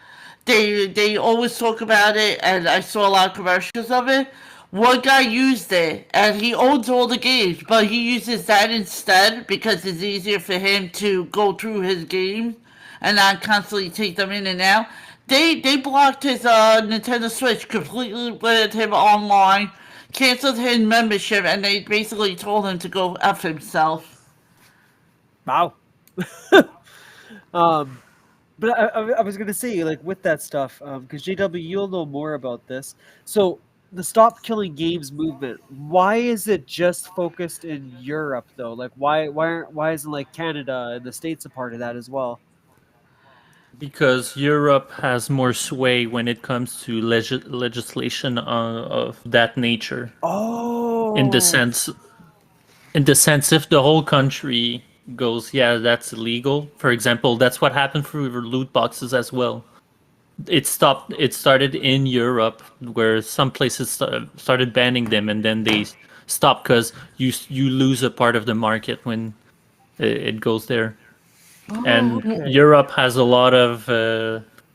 They always talk about it, and I saw a lot of commercials of it. One guy used it, and he owns all the games, but he uses that instead because it's easier for him to go through his games and not constantly take them in and out. They blocked his Nintendo Switch, completely let him online, canceled his membership, and they basically told him to go F himself. Wow. But I was gonna say, like, with that stuff, because JW, you'll know more about this. So the Stop Killing Games movement, why is it just focused in Europe though? Like, why isn't like Canada and the States a part of that as well? Because Europe has more sway when it comes to legislation of that nature. Oh, In the sense, if the whole country goes, yeah, that's illegal. For example, that's what happened for loot boxes as well. It started in Europe, where some places started banning them, and then they stopped because you lose a part of the market when it goes there. And okay. Europe has a lot of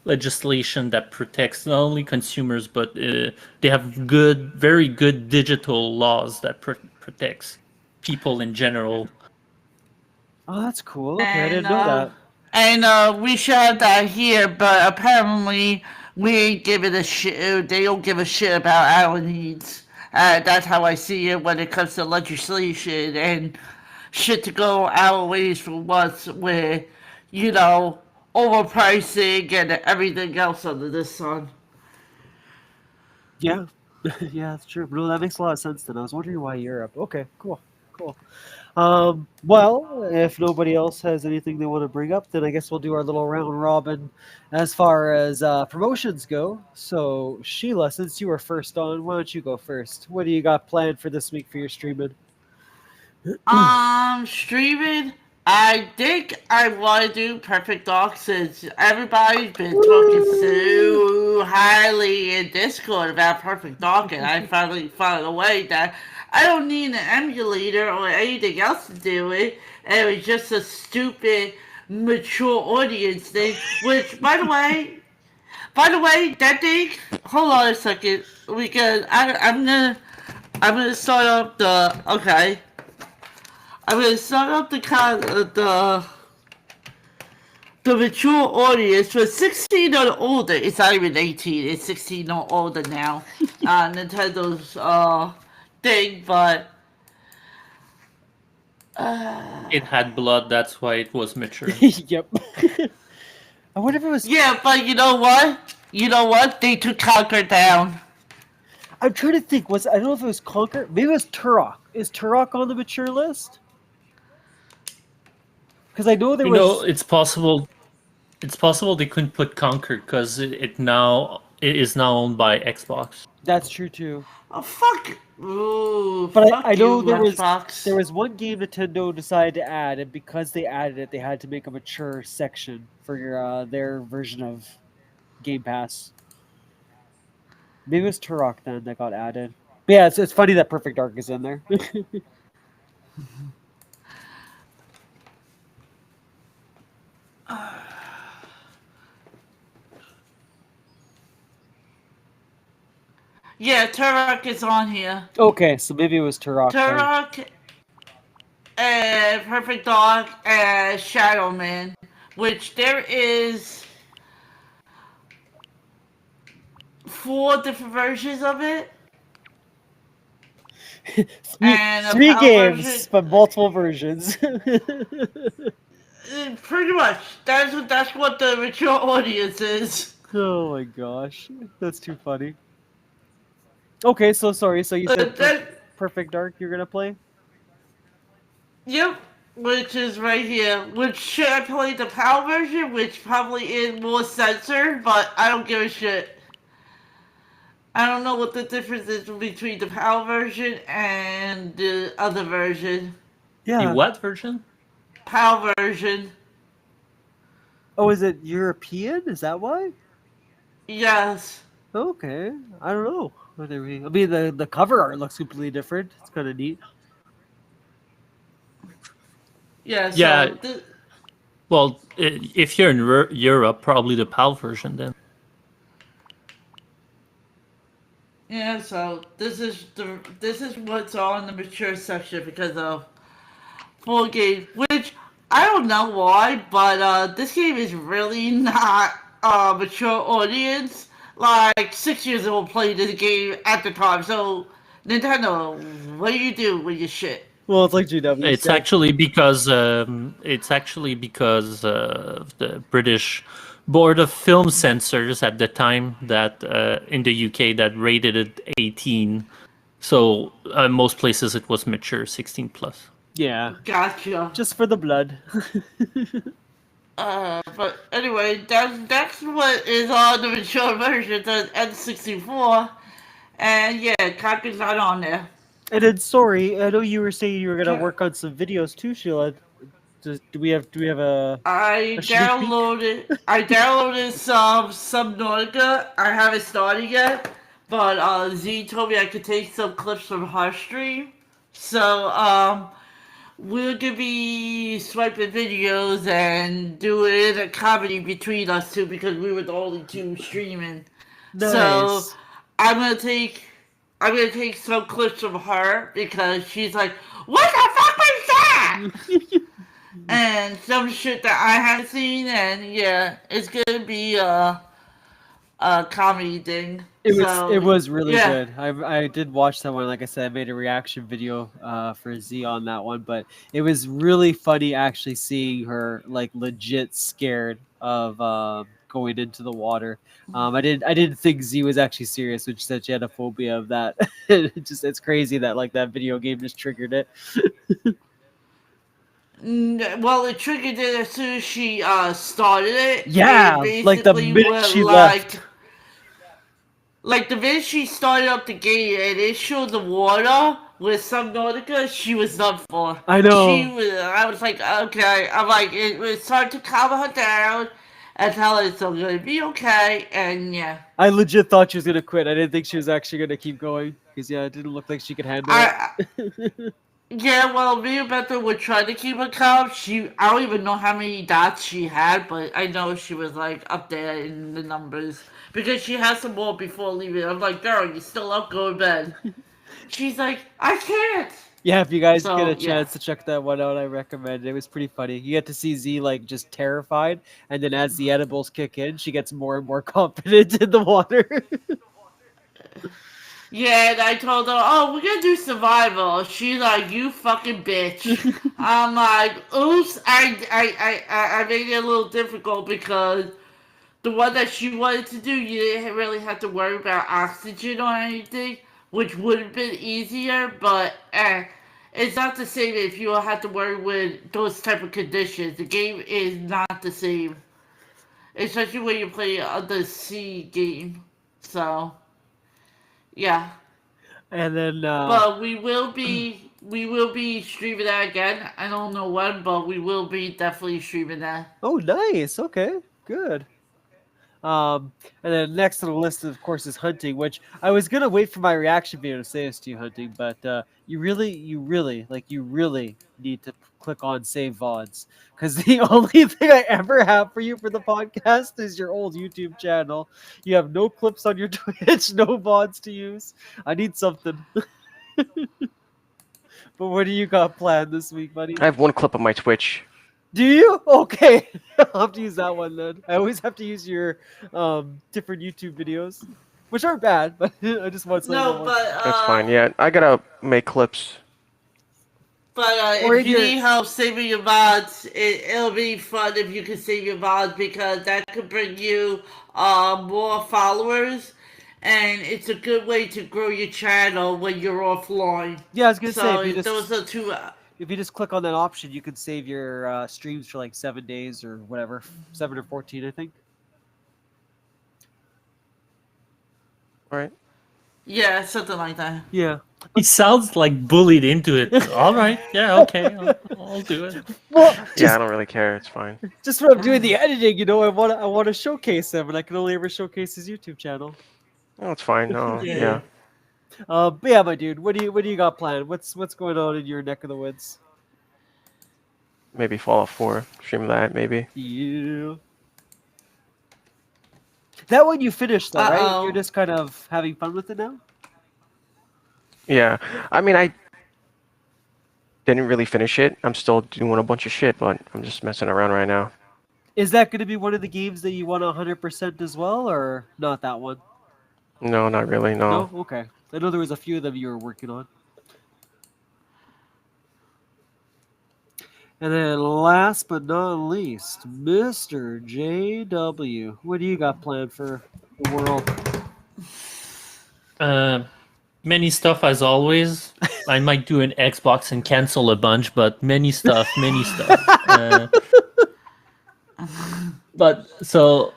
legislation that protects not only consumers, but they have very good digital laws that protects people in general. Oh, that's cool. Okay, I didn't know that. And we should have that here, but apparently we ain't giving a shit. They don't give a shit about our needs. That's how I see it when it comes to legislation and shit to go our ways for once, where, you know, overpricing and everything else under the sun. Yeah, yeah, that's true. No, that makes a lot of sense. Then I was wondering why Europe. Okay, cool. Well, if nobody else has anything they want to bring up, then I guess we'll do our little round robin as far as promotions go. So, Sheila, since you were first on, why don't you go first? What do you got planned for this week for your streaming? Streaming, I think I want to do Perfect Dark since everybody's been talking so highly in Discord about Perfect Dark, and I finally found a way that I don't need an emulator or anything else to do it. And it was just a stupid mature audience thing. Which, by the way, that thing. Hold on a second, because I'm gonna start up the okay. I'm gonna start up the mature audience for 16 or older. It's not even 18. It's 16 or older now. Nintendo's thing, but It had blood, that's why it was mature. Yep. I wonder if it was. yeah, but you know what? You know what? They took Conquer down. I'm trying to think. I don't know if it was Conquer. Maybe it was Turok. Is Turok on the mature list? Because I know there You was. know, it's possible. It's possible they couldn't put Conquer because it is now owned by Xbox. That's true too. Oh fuck! Ooh, But fuck I know you, Xbox. there was one game Nintendo decided to add, and because they added it, they had to make a mature section for their version of Game Pass. Maybe it was Turok then that got added. But yeah, it's funny that Perfect Dark is in there. Yeah, Turok is on here. Okay, so maybe it was Turok. then. Turok, and Perfect Dark, and Shadow Man, which there is 4 different versions of it. And a Three PAL games, version. but multiple versions. Pretty much. That's what the mature audience is. Oh my gosh, that's too funny. Okay, so sorry. So you said Perfect Dark you're gonna play? Yep, which is right here. Which should I play the PAL version, which probably is more censored, but I don't give a shit. I don't know what the difference is between the PAL version and the other version. Yeah. The what version? PAL version. Oh, is it European? Is that why? Yes. Okay, I don't know. I mean, the cover art looks completely different. It's kind of neat. Yeah, so Yeah. Well, if you're in Europe, probably the PAL version then. yeah, so this is what's on the mature section because of full game, which I don't know why, but this game is really not mature audience. Like 6 years old played this game at the time. So Nintendo, what do you do with your shit? Well, it's like GW. It's actually because the British Board of Film Censors at the time that in the UK that rated it 18. So most places it was mature 16 plus. Yeah, Gotcha. just for the blood. But anyway, that's what is on the mature version of N64, and yeah, Conker's not on there. And then, sorry, I know you were saying you were gonna work on some videos too, Sheila. Do we have a? I A sneak peek? downloaded some Subnautica. I haven't started yet, but Z told me I could take some clips from her stream. So we're gonna be swiping videos and doing a comedy between us two because we were the only two streaming. Nice. So I'm gonna take some clips from her because she's like, "What the fuck was that?" and some shit that I haven't seen, and yeah, it's gonna be a comedy thing. It was really yeah. good. I did watch that one. Like I said, I made a reaction video for Z on that one, but it was really funny actually seeing her like legit scared of going into the water. I didn't think Z was actually serious, which said she had a phobia of that. It's crazy that like that video game just triggered it. Well, it triggered it as soon as she started it. Yeah, It like the basically minute went she left. Like the minute she started up the game and it showed the water with Subnautica, she was done for. I know. I was like, okay. I'm like, it was time to calm her down and tell her it's all gonna be okay. And yeah, I legit thought she was gonna quit. I didn't think she was actually gonna keep going because yeah, it didn't look like she could handle it. Yeah, well, me and Bethel were trying to keep a count. I don't even know how many dots she had, but I know she was like up there in the numbers because she had some more before leaving. I'm like, girl, you still up? Go to bed. She's like, I can't. Yeah, if you guys get a So yeah, chance to check that one out, I recommend it. It was pretty funny. You get to see Z like just terrified, and then as the edibles kick in, she gets more and more confident in the water. yeah. And I told her, oh, we're gonna do survival. She's like, you fucking bitch. I'm like, oops. I made it a little difficult because the one that she wanted to do, you didn't really have to worry about oxygen or anything, which would have been easier, but it's not the same if you have to worry with those type of conditions. The game is not the same, especially when you play the sea game. So, yeah. And then But we will be streaming that again. I don't know when, but we will be definitely streaming that. oh, nice. Okay, good. Um, and then next on the list, of course, is hunting, which I was gonna wait for my reaction video to say this to you, hunting, but you really need to click on save VODs because the only thing I ever have for you for the podcast is your old YouTube channel. You have no clips on your Twitch, no VODs to use. I need something. But what do you got planned this week, buddy? I have one clip on my Twitch. Do you? Okay. I'll have to use that one then. I always have to use your different YouTube videos, which aren't bad, but I just want something. No, That's fine. Yeah, I gotta make clips. But Or if you your- need help saving your VODs, it'll be fun if you can save your VODs because that could bring you more followers, and it's a good way to grow your channel when you're offline. Yeah, I was gonna say So if you those just are two. click on that option, you can save your streams for like 7 days or whatever, 7 or 14, I think. All right. Yeah, something like that. Yeah. He sounds like bullied into it. All right, yeah, okay, I'll do it. Well, Yeah, just I don't really care. It's fine. just when I'm doing the editing, I want to showcase him, and I can only ever showcase his YouTube channel. Oh, it's fine. No, Yeah. yeah. But yeah, my dude, what do you got planned? What's going on in your neck of the woods? Maybe Fallout 4. Stream that, maybe. Yeah. That one you finished though, right? Uh-oh. You're just kind of having fun with it now? Yeah. I mean, I didn't really finish it. I'm still doing a bunch of shit, but I'm just messing around right now. Is that going to be one of the games that you want 100% as well, or not that one? No, not really. No. No? Okay. I know there was a few of them you were working on. And then last but not least, Mr. JW. What do you got planned for the world? Many stuff as always. I might do an Xbox and cancel a bunch, but many stuff. But so,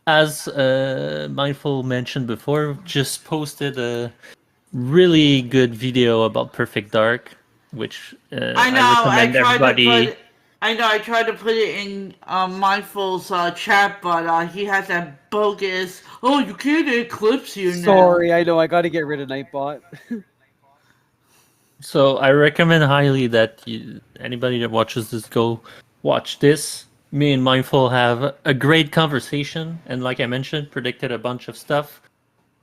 as Mindful mentioned before, just posted a really good video about Perfect Dark, which I know. I recommend everybody. I tried to put it in Mindful's chat, but he has that bogus. Oh, you can't eclipse you now. Sorry, I know I got to get rid of Nightbot. So I recommend highly that anybody that watches this go watch this. Me and Mindful have a great conversation, and like I mentioned, predicted a bunch of stuff,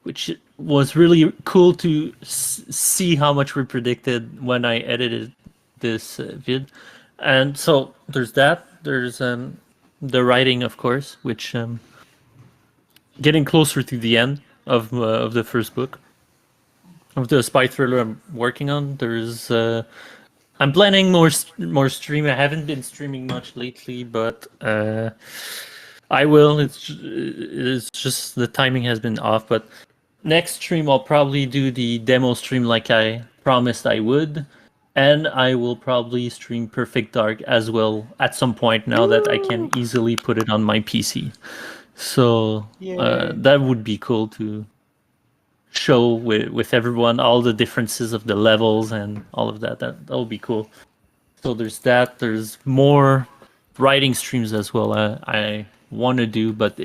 which was really cool to see how much we predicted when I edited this vid. And so there's that. There's the writing, of course, which getting closer to the end of the first book of the spy thriller I'm working on. There's I'm planning more stream. I haven't been streaming much lately, but I will. It's just the timing has been off. But next stream I'll probably do the demo stream like I promised I would, and I will probably stream Perfect Dark as well at some point now that I can easily put it on my PC. So Yay. that would be cool to show with everyone all the differences of the levels and all of that. That would be cool. So there's that. There's more writing streams as well. I want to do, but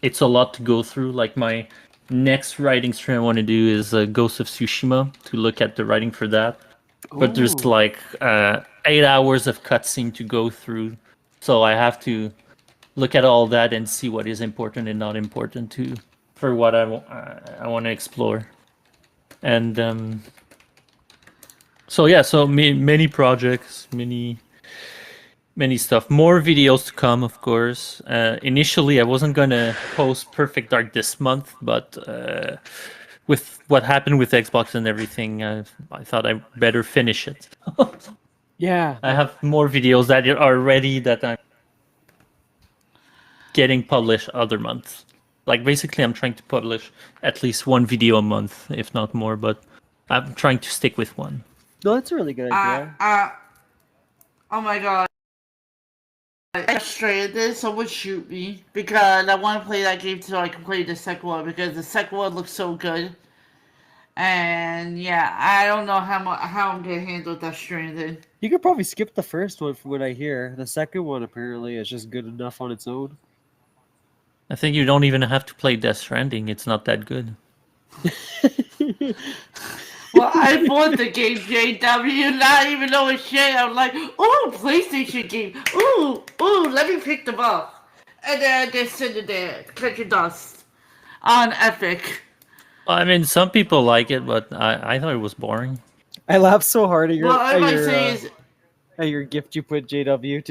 it's a lot to go through. Like my next writing stream I want to do is Ghost of Tsushima to look at the writing for that. but there's Ooh. like 8 hours of cutscene to go through, so I have to look at all that and see what is important and not important to for what I want to explore. And so yeah, so many projects, many stuff, more videos to come, of course. Initially, I wasn't gonna post Perfect Dark this month, but with what happened with Xbox and everything, I thought I better finish it. Yeah. I have more videos that are ready that I'm getting published other months. Like basically, I'm trying to publish at least one video a month, if not more. But I'm trying to stick with one. No, that's a really good idea. Oh my god. I frustrated this, someone shoot me because I want to play that game so I can play the second one because the second one looks so good. And yeah, I don't know how I'm gonna handle Death Stranding. You could probably skip the first one from what I hear. The second one apparently is just good enough on its own. I think you don't even have to play Death Stranding. It's not that good. Well, I bought the game, JW, not even knowing shit. I'm like, ooh, PlayStation game. Ooh, let me pick them up. And then they send it there, catching dust on Epic. I mean, some people like it, but I thought it was boring. I laughed so hard at Well, I might say is at your gift you put JW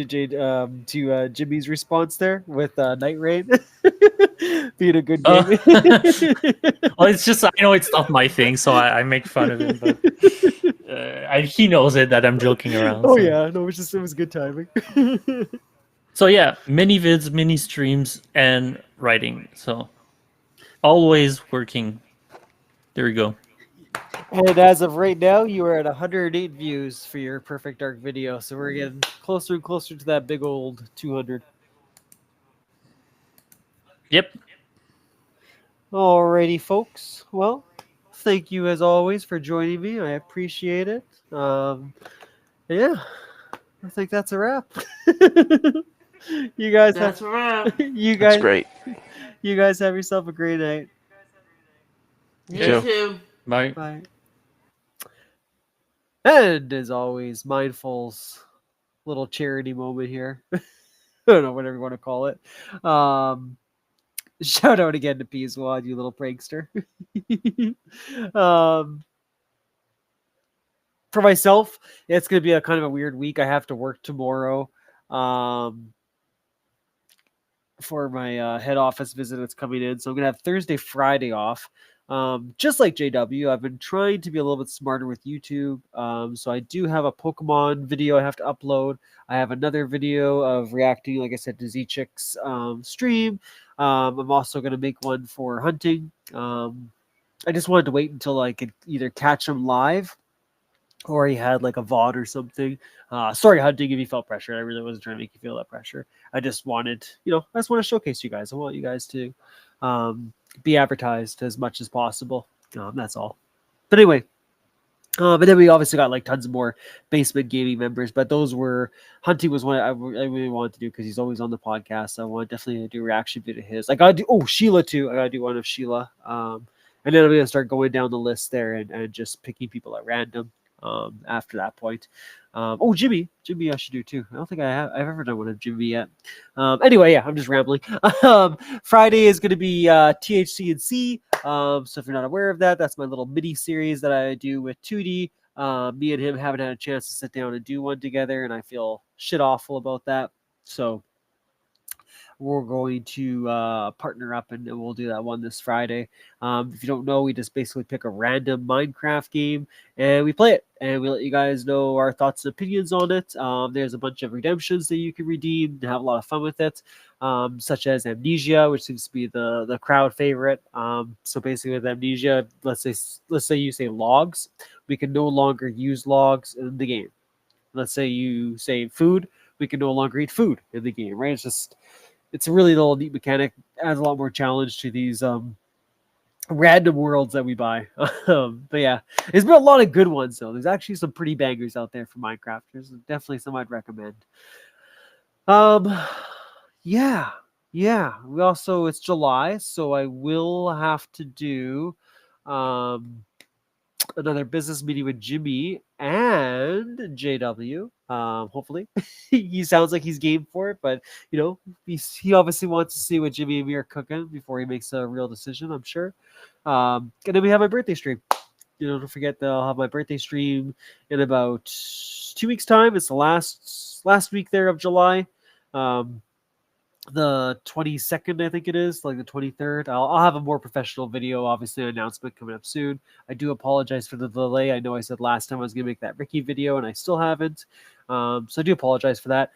to Jimmy's response there with Night Rain being a good Oh. game. Well, it's just I know it's not my thing, so I make fun of him. But he knows it that I'm joking around. Oh so. yeah, no, it was good timing. So yeah, mini vids, mini streams, and writing. So always working. There you go. And as of right now, you are at 108 views for your Perfect Dark video, so we're getting closer and closer to that big old 200. Yep. Alrighty, folks. Well, thank you as always for joining me. I appreciate it. Yeah, I think that's a wrap. You guys that's a wrap. you That's guys great. you guys have yourself a great night. You too. too. Bye. Bye. And as always, Mindful's little charity moment here. I don't know, whatever you want to call it. Shout out again to Peaswad, you little prankster. For myself, it's going to be a kind of a weird week. I have to work tomorrow for my head office visit that's coming in. So I'm going to have Thursday, Friday off. Just like JW, I've been trying to be a little bit smarter with YouTube. So I do have a Pokemon video I have to upload. I have another video of reacting, like I said, to Z-Chick's stream. I'm also going to make one for hunting. I just wanted to wait until I could either catch him live or he had like a VOD or something. Sorry, hunting, if you felt pressure. I really wasn't trying to make you feel that pressure. I just wanted, I just want to showcase you guys. I want you guys to be advertised as much as possible. That's all. But anyway, but then we obviously got like tons of more basement gaming members, but those were hunting was one I really wanted to do because he's always on the podcast. So I want definitely to do a reaction video to his. I gotta do Sheila too. I gotta do one of Sheila. And then I'm gonna start going down the list there and just picking people at random. After that point. Jimmy, I should do too. I don't think I've ever done one of Jimmy yet. Anyway, yeah, I'm just rambling. Friday is going to be THC and C. So if you're not aware of that, that's my little mini series that I do with 2D. Me and him haven't had a chance to sit down and do one together, and I feel shit awful about that. So we're going to partner up and we'll do that one this Friday. If you don't know, we just basically pick a random Minecraft game and we play it and we let you guys know our thoughts and opinions on it. There's a bunch of redemptions that you can redeem and have a lot of fun with it, such as Amnesia, which seems to be the crowd favorite. So basically with Amnesia, let's say you say logs, we can no longer use logs in the game. Let's say you say food, we can no longer eat food in the game, right? It's a really little neat mechanic. Adds a lot more challenge to these random worlds that we buy. But yeah, there's been a lot of good ones though. There's actually some pretty bangers out there for Minecraft. There's definitely some I'd recommend. Yeah. We also, it's July, so I will have to do another business meeting with Jimmy and JW. Hopefully, he sounds like he's game for it, but he obviously wants to see what Jimmy and me are cooking before he makes a real decision. I'm sure. And then we have my birthday stream. Don't forget that I'll have my birthday stream in about 2 weeks' time. It's the last week there of July. The 22nd, I think it is, like the 23rd. I'll have a more professional video, obviously, an announcement coming up soon. I do apologize for the delay. I know I said last time I was going to make that Ricky video, and I still haven't. So I do apologize for that.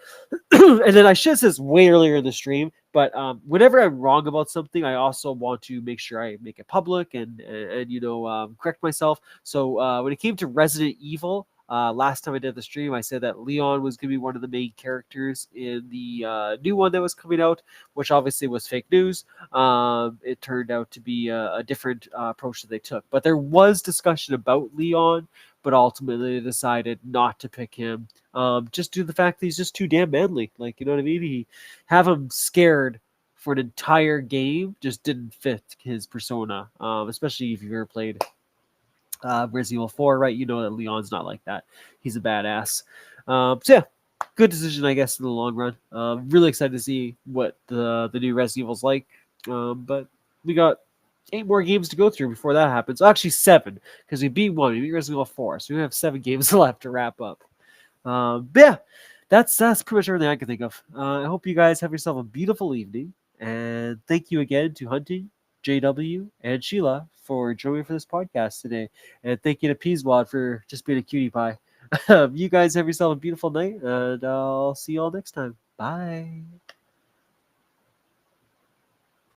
And then I should have said this way earlier in the stream, but whenever I'm wrong about something, I also want to make sure I make it public and correct myself. So when it came to Resident Evil, last time I did the stream, I said that Leon was going to be one of the main characters in the new one that was coming out, which obviously was fake news. It turned out to be a different approach that they took. But there was discussion about Leon, but ultimately they decided not to pick him, just due to the fact that he's just too damn manly. Like, you know what I mean? Have him scared for an entire game just didn't fit his persona, especially if you've ever played Resident Evil 4, right? You know that Leon's not like that. He's a badass. So yeah, good decision, I guess, in the long run. Really excited to see what the new Resident Evil's like. But we got 8 more games to go through before that happens. Actually, 7, because we beat 1. We beat Resident Evil 4, so we have 7 games left to wrap up. But yeah, that's pretty much everything I can think of. I hope you guys have yourself a beautiful evening, and thank you again to Hunting, JW, and Sheila for joining me for this podcast today. And thank you to Peaswad for just being a cutie pie. You guys have yourself a beautiful night, and I'll see you all next time. Bye.